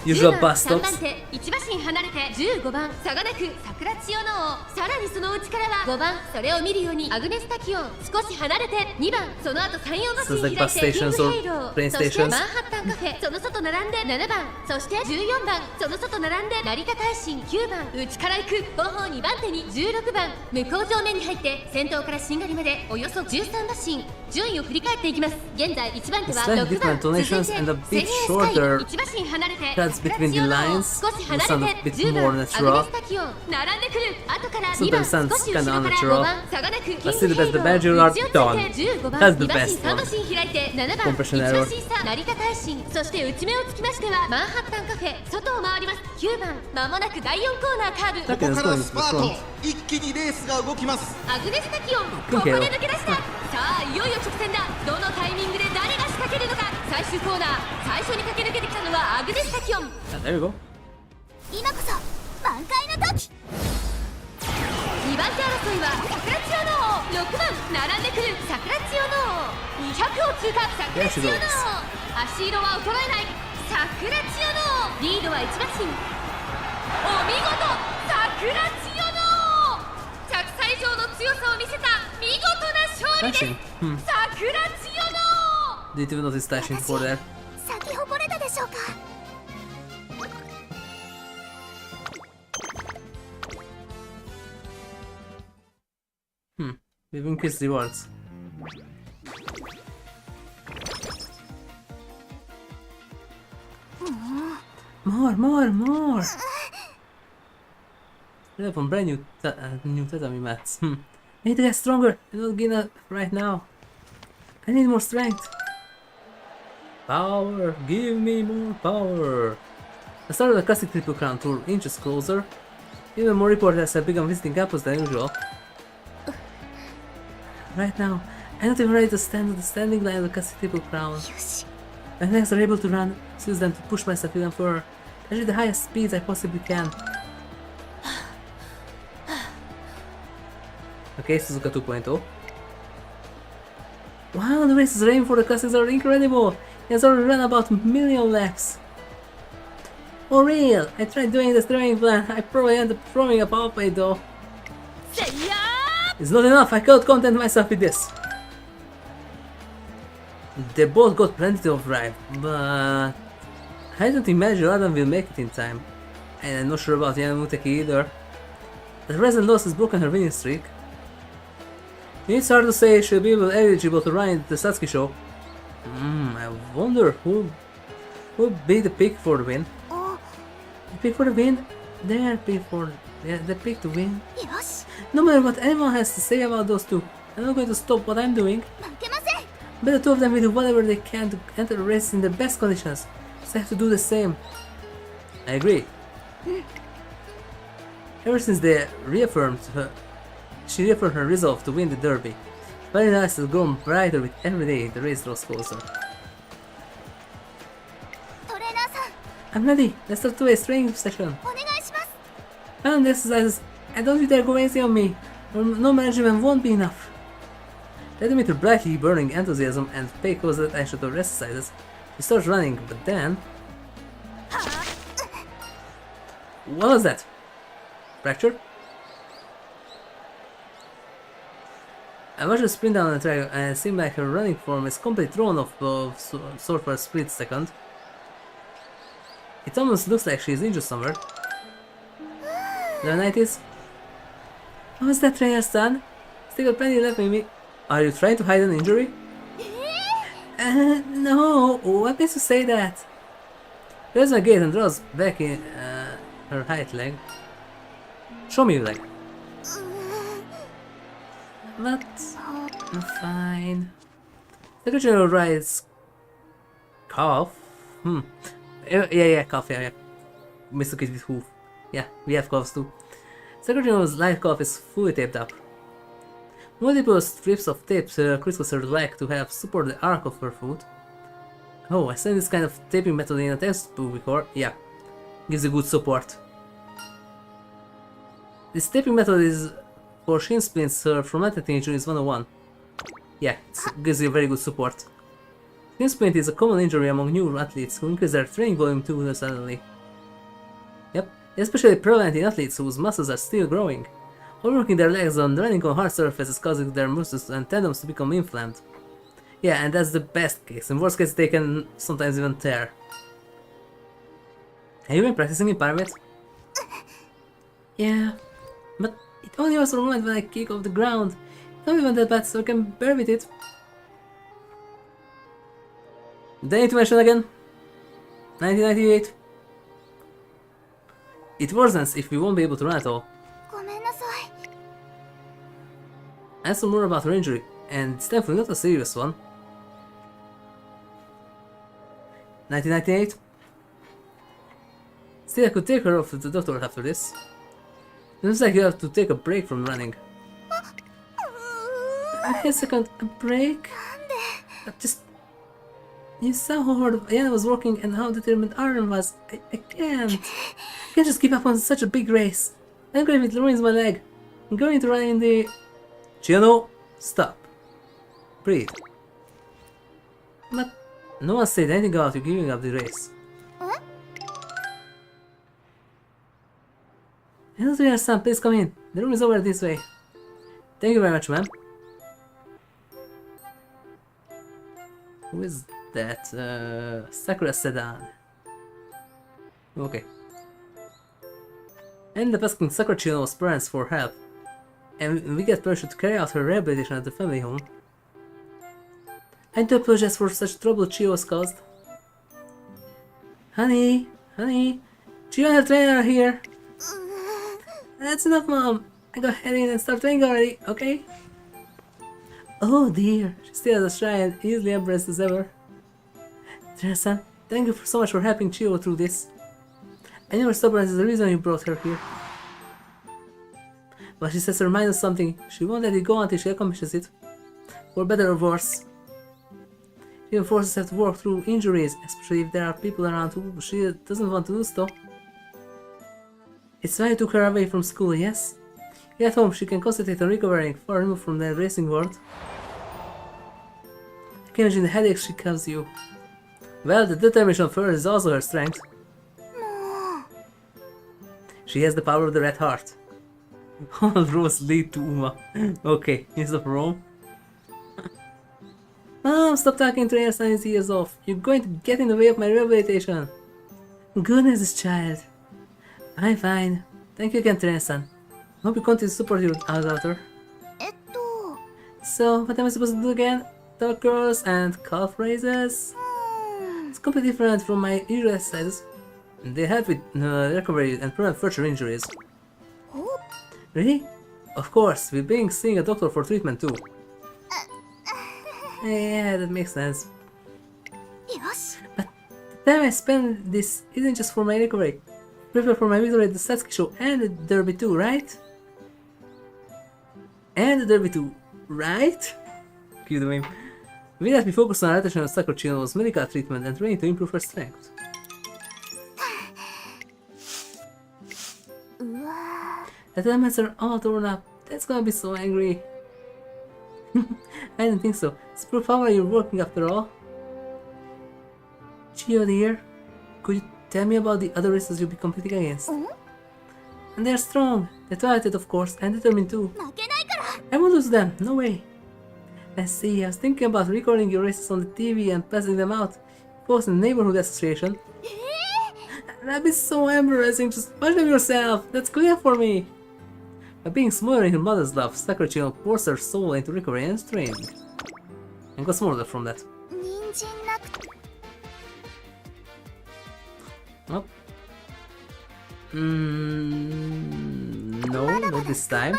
usual bus stops.
3番手1馬身離れて15番差がなく桜千代の王。さらにその内からは5番それを見るようにアグネスタキオン少し離れて2番その後3、4馬身開いてキングヘイロー。そしてマンハッタンカフェその外並んで7番そして14番その外並んで成田大臣9番内から行く後方2番手に16番向こう上面に入って先頭からしんがりまでおよそ13馬身順位を振り返っていきます。現在1番手は6番続いて千円スカイ1馬身離れて桜千代の王少し離れて10番アグネスタキオン並んでくる後から2番少し後ろから5番差がなくキングヘイロー道をついて15番2馬身3馬身開いて7番1馬身差成田大臣そして内目をつきましてはマンハッタンカフェ外を回ります9番まもなく第4コーナーカーブ
ここからスパート一気にレースが動きます。
アグネスタキオンここで抜け出した。さあいよいよ直線だ。どのタイミングで誰が仕掛けるのか。最終コーナー最初に駆け抜けてきたのはアグネスタキオン。
There you go.
今こそ満開の時。
2番手争いは桜千代の王6番並んでくる桜千代の王200を通過桜千代の王足色は衰えない桜千代の王リードは1馬身お見事桜千代の王着差以上の強さを見せた見事な勝利です。桜千代の王
Didn't even notice dashing before there.
咲き誇れたでしょうか。
We've increased rewards. More! We have some brand new tatami mats. I need to get stronger. I don't gain that right now. I need more strength. Power! Give me more power! The start of the classic Triple Crown Tour inches closer. Even more reporters have begun visiting campus than usual. Right now, I'm not even ready to stand on the standing line of the classic Triple Crown. My legs are able to run, use them to push myself even further. I reach the highest speeds I possibly can. Okay, Suzuka 2.0. Wow, the races are aiming for the classics are incredible! He has already run about a million laps. For real! I tried doing the training plan. I probably ended up throwing a power play though. It's not enough, I cannot content myself with this. They both got plenty of drive, but I don't imagine Adam will make it in time. And I'm not sure about Yamuteki either. The recent loss has broken her winning streak. It's hard to say she'll be eligible to run in the Satsuki show. I wonder who would be the pick for the win. The pick for the win? They're pick for the pick to win.
よし
No matter what anyone has to say about those two, I'm not going to stop what I'm doing.
負けません
But the two of them will do whatever they can to enter the race in the best conditions. So I have to do the same. I agree. Ever since she reaffirmed her resolve to win the derby. My eyes has grown brighter with every day the race draws closer.
トレーナーさん
I'm ready. Let's start today's training session.
お願いします
And exercises, and don't you dare go easy on me. No management won't be enough. Let me to brightly burning enthusiasm and pay close attention to her exercises. She starts running, but then... What was that? Fracture? I watched her sprint down the track and it seemed like her running form is completely thrown off sort for a split second. It almost looks like she's injured somewhere. Leonidas? What was that Rhea's son? Still got plenty left in me. Are you trying to hide an injury? No, what makes you say that? There's my gate and draws back in her right leg. Show me your leg. But I'm fine. The original rides calf. Yeah, calf. Yeah. Mistook it with hoof. Yeah, we have calves too. Sakura's light calf is fully taped up. Multiple strips of tape crisscross her leg to help support the arc of her foot. Oh, I seen this kind of taping method in a textbook before. Yeah, gives you good support. This taping method is for shin splints from athletic injuries 101. Yeah, it gives you very good support. Shin splint is a common injury among new athletes who increase their training volume too suddenly. Yep, especially prevalent in athletes whose muscles are still growing. Overworking their legs on running on hard surfaces causing their muscles and tendons to become inflamed. Yeah, and that's the best case. In worst case, they can sometimes even tear. Have you been practicing in private? Yeah, but it only was for a moment when I kick off the ground. Not even that bad, so I can bear with it. Do I need to mention again? 1998. It worsens if we won't be able to run at all.
ごめんなさい
Ask some more about her injury, and it's definitely not a serious one. 1998? Still, I could take her off to the doctor after this. It looks like you have to take a break from running. A second, a break? Just... You saw how hard Ayana was working and how determined Aaron was. I can't. I can't just keep up on such a big race. I'm going if it ruins my leg. I'm going to run in the... Chiyono, stop. Breathe. But no one said anything about you giving up the race. Hello, dear son, please come in. The room is over this way. Thank you very much, ma'am. Who is that? Sakura Sedan. Okay. I ended up asking Sakura Chiyono O's parents for help, and we get permission to carry out her rehabilitation at the family home. I do apologize for such trouble Chiyo has caused. Honey, Chiyo and her trainer are here. That's enough, Mom. I go head in and start training already, okay? Oh dear, she still has a shy and easily embraced as ever. Trainer-san, thank you so much for helping Chiyo through this. I know her stubbornness is the reason you brought her here. But she sets her mind on something, she won't let it go until she accomplishes it. For better or worse. She even forces her to work through injuries, especially if there are people around who she doesn't want to lose though. It's why you took her away from school, yes? Here at home she can concentrate on recovering, far removed from the racing world. I can imagine the headaches she caused you. Well, the determination of hers is also her strength. She has the power of the red heart. All roads lead to Uma. Okay, he's of Rome. Mom, stop talking to your son, his ears off. You're going to get in the way of my rehabilitation. Goodness, this child. Fine. Thank you again, Trainer-san. Hope you continue to support your daughter. So, what am I supposed to do again? battle curls and calf raises. It's completely different from my usual exercises. They help with recovery and prevent further injuries. Really? Of course, we've been seeing a doctor for treatment too. Yeah, that makes sense. But the time I spend this isn't just for my recovery. Prepare for my victory at the Satsuki show and the Derby too, right? And the Derby too, right? Cue the meme. With that, we focus on our attention on Sakura Chiyono O's medical treatment and training to improve her strength. The elements are all torn up. That's gonna be so angry. I don't think so. It's proof how you're working after all. Chiyo dear, could you tell me about the other races you'll be competing against? And they're strong. They're talented, of course, and determined too. I won't lose them, no way. Let's see, I was thinking about recording your races on the TV and passing them out. Post in the neighborhood association. That'd be so embarrassing, just watch them yourself. That's clear for me. By being smothered in her mother's love, Sakura Chiyono pours her soul into recovery and training. And got smothered from that. Nope. No, not this time.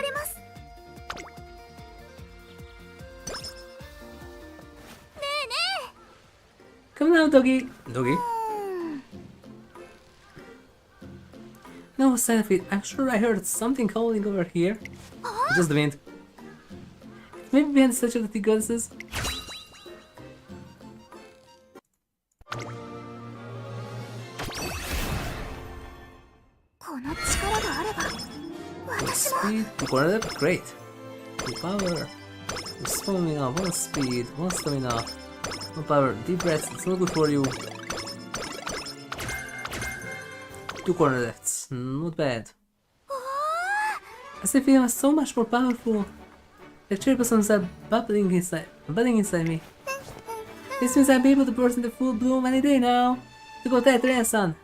Come now, doggy. Doggy? No sign of it. I'm sure I heard something howling over here. Just the wind. Maybe behind the statue of the goddesses. Speed, 2 corner depth, great. 2 power. 2 stamina, 1 speed, 1 stamina. 1 power, deep breaths, it's not good for you. 2 corner depths, not bad. As if I am so much more powerful. The cherry blossoms are bubbling inside me. This means I'll be able to burst into full bloom any day now. To go that Ren-san.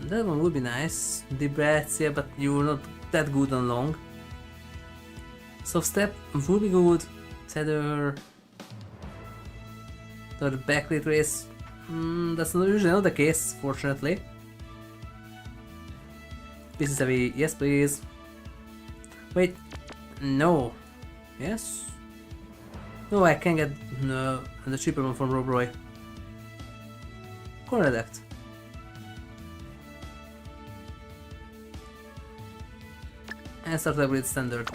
That one would be nice. Deep breaths, yeah, but you're not that good on long. Soft step would be good. Tether. The backlit race. That's not usually not the case, fortunately. This is heavy. Yes, please. Wait. No. Yes? No, I can get the cheaper one from Rob Roy. Corner depth. And start level with standard.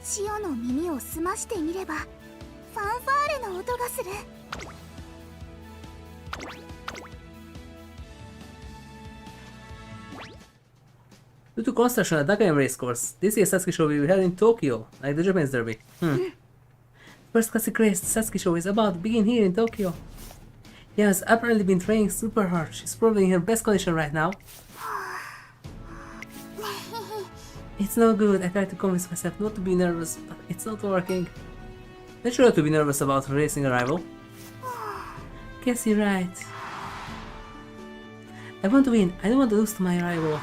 潮の耳を澄ましてみればファンファーレの音がする。
Due to construction at Nakayama Racecourse, this year's Satsuki show will be held in Tokyo, like the Japanese Derby. First classic race, the Satsuki show is about to begin here in Tokyo. She has apparently been training super hard. She's probably in her best condition right now. It's no good. I try to convince myself not to be nervous, but it's not working. Natural to be nervous about racing a rival. Guess you're right. I want to win. I don't want to lose to my rival.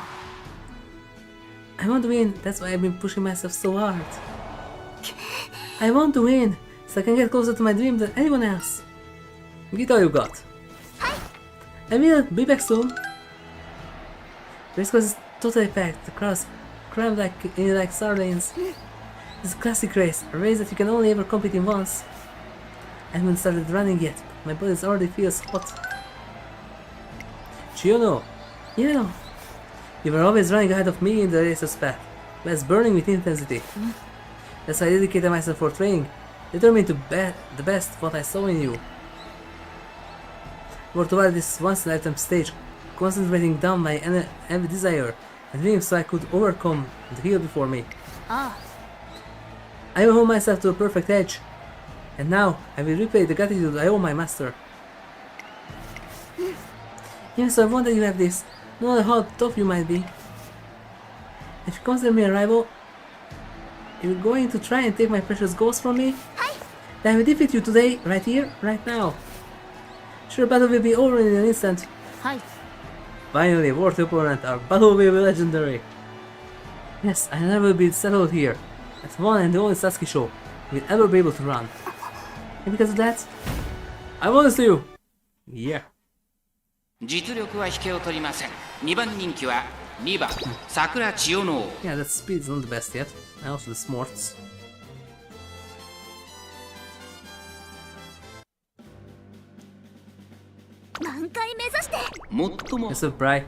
I want to win. That's why I've been pushing myself so hard. I want to win, so I can get closer to my dream than anyone else. Get all you got. I will be back soon. Race course is totally packed. The crowds crammed like sardines. It's a classic race, a race that you can only ever compete in once. I haven't started running yet, but my body already feels hot. Chiyono, you know, you were always running ahead of me in the racer's path. I was burning with intensity. That's why I dedicated myself for training, determined to bet the best what I saw in you. I worked toward this once-in-a-lifetime stage, concentrating down my every desire and dreams so I could overcome the hill before me. I will hold myself to a perfect edge, and now I will repay the gratitude I owe my master. Yes, I wonder you have this, no matter how tough you might be. If you consider me a rival, you're going to try and take my precious goals from me? that I will defeat you today, right here, right now. Sure, battle will be over in an instant.
はい。
Finally, worthy opponent, our battle will be legendary. Yes, I never will be settled here. As one and the only Sasuke show will ever be able to run. And because of that, I want to see you. Yeah.
実力は引けを取りません。2番人気は2番桜千代の
Yeah, that speed is not the best yet. And also the smarts.
満開目指して
最も
It's a bright.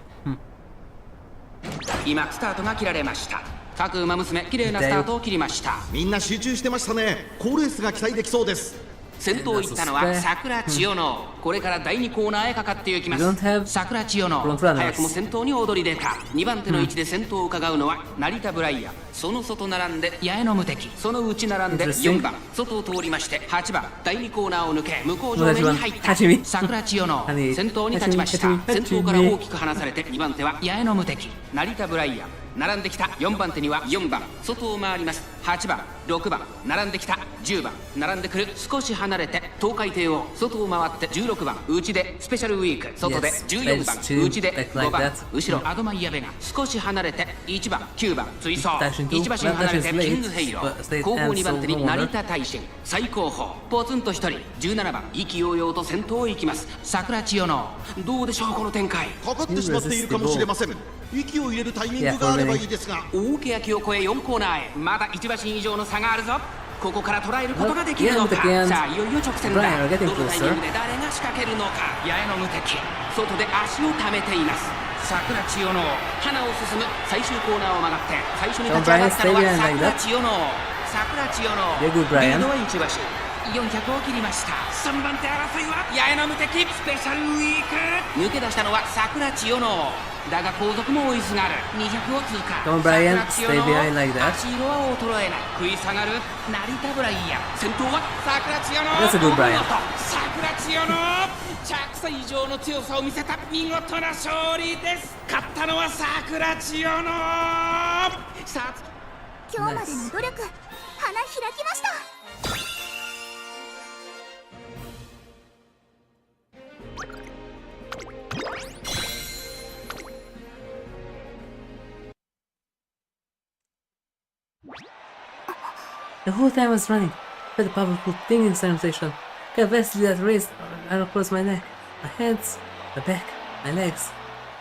今スタートが切られました。各馬娘綺麗なスタートを切りました。
みんな集中してましたね。好レースが期待できそうです。
先頭行ったのは桜千代のこれから第2コーナーへかかっていきます。桜千代の早くも先頭に躍り出た。2番手の位置で先頭を伺うのは成田ブライアン。その外並んで八重の無敵。その内並んで4番外を通りまして8番第2コーナーを抜け向こう上面に入った桜千代の先頭に立ちました。先頭から大きく離されて2番手は八重の無敵成田ブライアン。並んできた4番手には4番外を回ります。8番6番並んできた10番並んでくる。少し離れて東海帝王外を回って16番内でスペシャルウィーク外で14番内で5番後ろアドマイヤベが少し離れて1番9番追走1馬身離れてキングヘイロー後方2番手に成田大臣最後方ポツンと1人17番意気揚々と先頭を行きます。桜千代のどうでしょうこの展開。
かかってしまっているかもしれません。息を入れるタイミングがあればいいですが、
大欅を越え4コーナーへまだ1馬身以上の差があるぞ。ここから捉えることができるのか。さあいよいよ直線だ。どのタイミングで誰が仕掛けるのか。八重の無敵外で足を溜めています。桜千代の花を進む最終コーナーを曲がって最初に立ち上がったのは桜千代の桜千代のリードは1馬身400を切りました。3番手争いは八重の無敵スペシャルウィーク。抜け出したのは桜千代のだが後続も追いすがる。200を通過。
Come on, Brian, stay behind like that.
足色は衰えない。食い下がる成田ブライアン。先頭は桜千代の
That's a good Brian.
桜千代の着差以上の強さを見せた見事な勝利です。勝ったのは桜千代のさあ
今日までの努力花開きました。
The whole time I was running, I felt a powerful tingling sensation. Got vastly that raised across my neck, my hands, my back, my legs.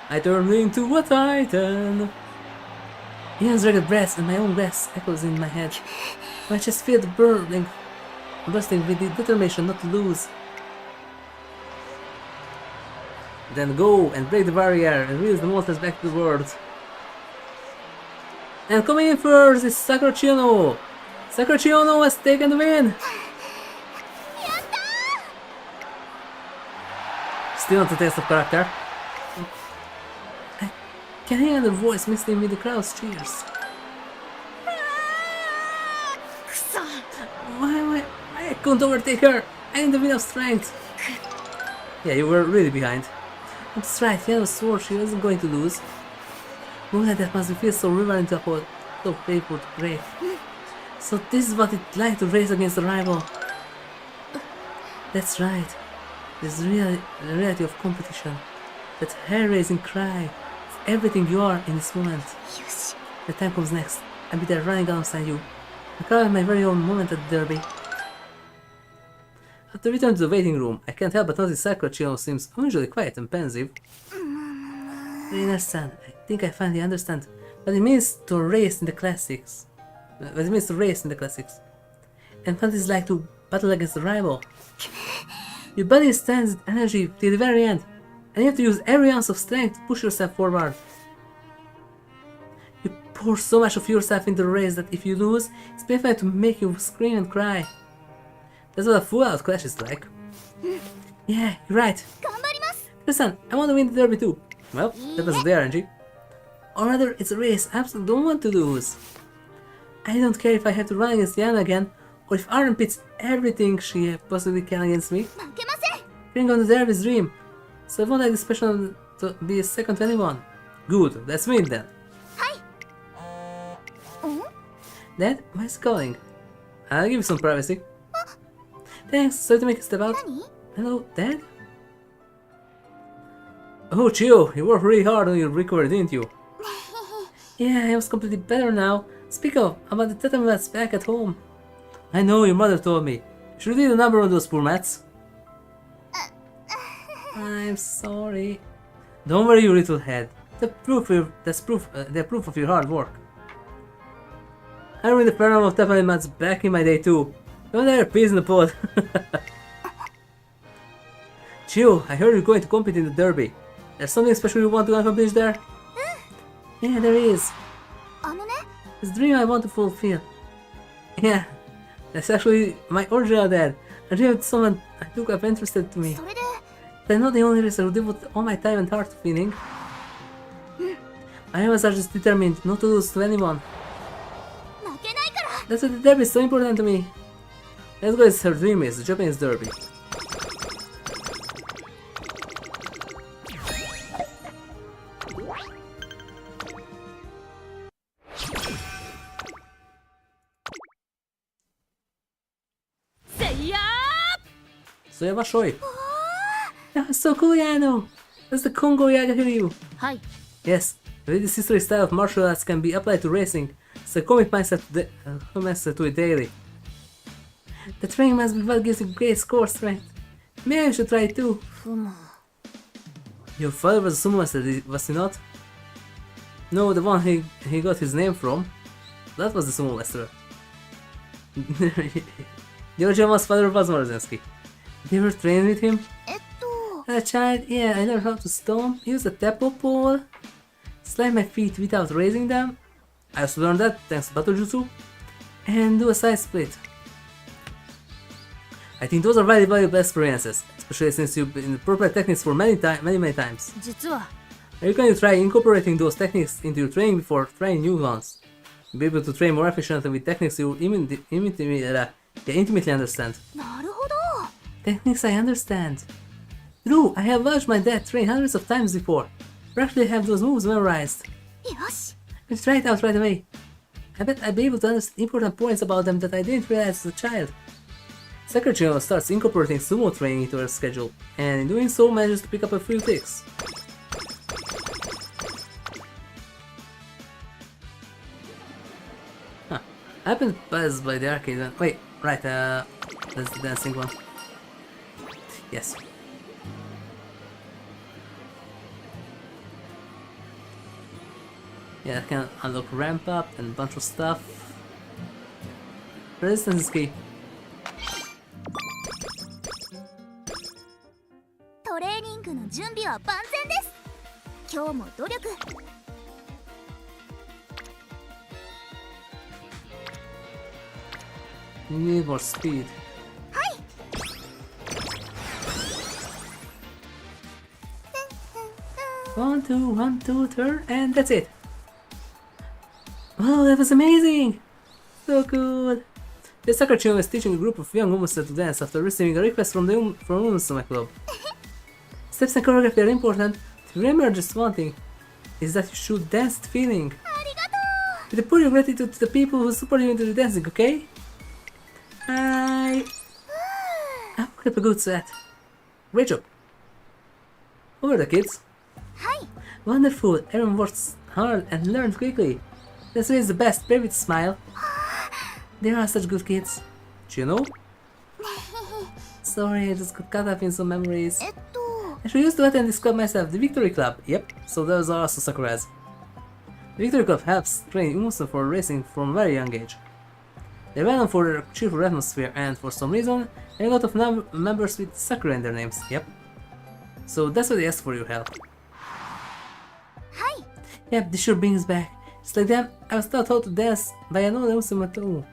I turned into a titan. Ian's ragged breath and my own breath echoes in my head. My chest felt bursting with the determination not to lose. Then go and break the barrier and release the monsters back to the world. And coming in first is Sakura Chiyono O. Sakura Chiyono O has taken the win! Still not a test of character. I can hear the voice mixing with the crowd's cheers. Why? I couldn't overtake her! I didn't have enough strength! Yeah, you were really behind. That's right, he had a sword, she wasn't going to lose. Oh, that must feel so rewarding to hold, so faithful to brave. So this is what it's like to race against a rival. That's right. This is the reality of competition. That hair-raising cry of everything you are in this moment. The time comes next. I'll be there running alongside you. I call it my very own moment at the derby. After returning to the waiting room, I can't help but notice Sakura Chiyono seems unusually quiet and pensive. Reina-san, I think I finally understand what it means to race in the classics. And what it's like to battle against a rival. Your body stands with energy till the very end, and you have to use every ounce of strength to push yourself forward. You pour so much of yourself into the race that if you lose, it's painful to make you scream and cry. That's what a full-out clash is like. Yeah, you're right. Listen, I want to win the derby too. Well, that was the RNG. Or rather, it's a race I absolutely don't want to lose. I don't care if I have to run against Yana again, or if Arden pits everything she possibly can against me. Bring on the derby's dream. So I won't like this special to be a second to anyone. Good, let's win then. Dad, where's he going? I'll give you some privacy. Thanks, sorry to make you step out.
何？
Hello, Dad? Oh, Chiyo, you worked really hard on your recovery, didn't you? Yeah, I was completely better now. Speak of, about the tatami mats back at home. I know, your mother told me. You should read the number on those poor mats. I'm sorry. Don't worry, you little head. They're proof of your hard work. I read the program of tatami mats back in my day too. Don't let her peas in the pod. Chiyo, I heard you're going to compete in the derby. There's something special you want to accomplish there? Yeah, there is.
あのね、
It's a dream I want to fulfill. Yeah, that's actually my original dad. I dream of someone I took up interested to me.
それで
But I'm not the only reason who devote all my time and heart to winning. I was just determined not to lose to anyone.
負けないから。
That's why the derby is so important to me. Let's go as her dream is, the Japanese derby. So yeah, what show you? That's so cool, Yano! That's the Kongo Yagahiryu!
はい。
Yes, this history style of martial arts can be applied to racing, so commit myself to it daily. The training must be what gives you great score strength. Maybe I should try it too.
ふむ。
Your father was a sumo master, was he not? No, the one he got his name from. That was the sumo master. The original father was Maruzensky. Did you ever train with him?
えっと、
As a child, yeah, I learned how to stomp, use a tempo pole, slide my feet without raising them. I also learned that thanks to Battle Jutsu, and do a side split. I think those are very valuable experiences, especially since you've been in the proper techniques for many times.
実は、
Are you going to try incorporating those techniques into your training before trying new ones? You'll be able to train more efficiently with techniques you intimately understand.
なるほど。
Techniques I understand. True, I have watched my dad train hundreds of times before. Practically have those moves memorized.
よし。
Let's try it out right away. I bet I'd be able to understand important points about them that I didn't realize as a child. Sakura Chiyono O starts incorporating sumo training into her schedule, and in doing so manages to pick up a few tricks. Huh. I happened to pass by the arcade and... Wait, right, that's the dancing one. Yes. Yeah, I can unlock ramp up and a bunch of stuff. Resistance is key.
トレーニングの準備は万全です。今日も努力。
You need more speed.
はい。
1, 2, turn, and that's it. Wow, that was amazing! So good! The Sakura Chiyono is teaching a group of young women to dance after receiving a request from the Umamusume club. Steps and choreography are important. Remember just one thing, is that you should dance to feeling.
ありがとう。
With a put your gratitude to the people who support you into the dancing, okay? I picked up a good set. Great job. Who are the kids?
はい。
Wonderful, everyone works hard and learned quickly. That's really the best, baby, smile. They are such good kids. Do you know? Sorry, I just got caught up in some memories.
えっと、
I should used to attend this club myself, the Victory Club. Yep, so those are also Sakura's. The Victory Club helps train Umamusume for racing from a very young age. They're well known for their cheerful atmosphere and, for some reason, a lot of members with Sakura in their names. Yep. So that's why they asked for your help.
はい。
Yep, this sure brings back. Just like them, I was taught how to dance by another Umamusume too.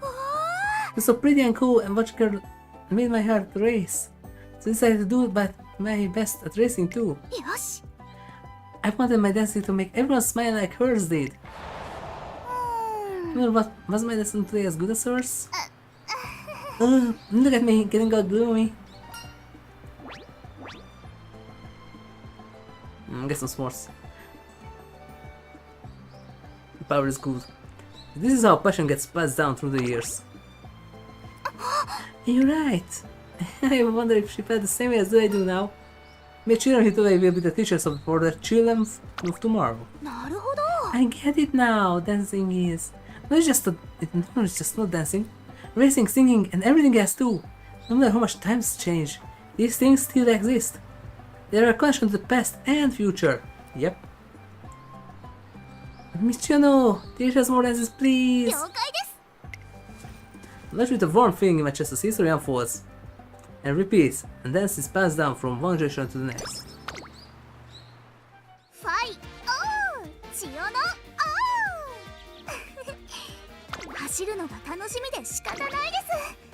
It was so pretty and cool, and watching her made my heart race. So I decided to do my best at racing too.
よし。
I wanted my dancing to make everyone smile like hers did. Well, was my lesson today as good as hers? Look at me, getting all gloomy. Get some s'mores. The power is good. This is how passion gets passed down through the years. You're right. I wonder if she felt the same way as I do now. May children here today will be the teachers for the children of tomorrow.
なるほど。
I get it now. Dancing is it's just not dancing. Racing, singing, and everything else too. No matter how much times change, these things still exist. They are a connection to the past and future. Yep. Miss Chiyono, teach us more dances, please.
了解です。
Let's with a warm feeling in my chest as history unfolds and repeats, and dance is passed down from one generation to the next.
ファイオー千代のおー走るのが楽しみで仕方ないです。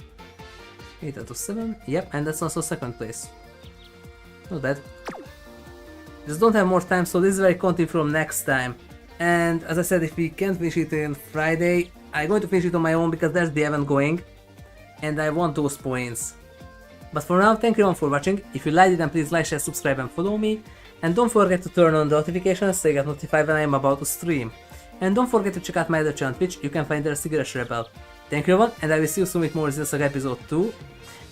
8 out of 7. Yep, and that's also second place. Not bad. Just don't have more time, so this is where I continue from next time. And as I said, if we can't finish it on Friday, I'm going to finish it on my own because there's the event going. And I want those points. But for now, thank you all for watching. If you liked it, then please like, share, subscribe and follow me. And don't forget to turn on the notifications so you get notified when I'm about to stream. And don't forget to check out my other channel on Twitch, you can find there as HigurashiRebel. Thank you everyone, and I will see you soon with more Maruzensky episode 2.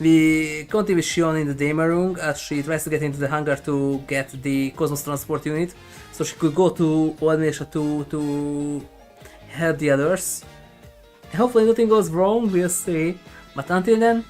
We continue with Chiyono in the Daemon Room as she tries to get into the hangar to get the Cosmos Transport Unit, so she could go to Old 2 to help the others. Hopefully nothing goes wrong, we'll see. But until then,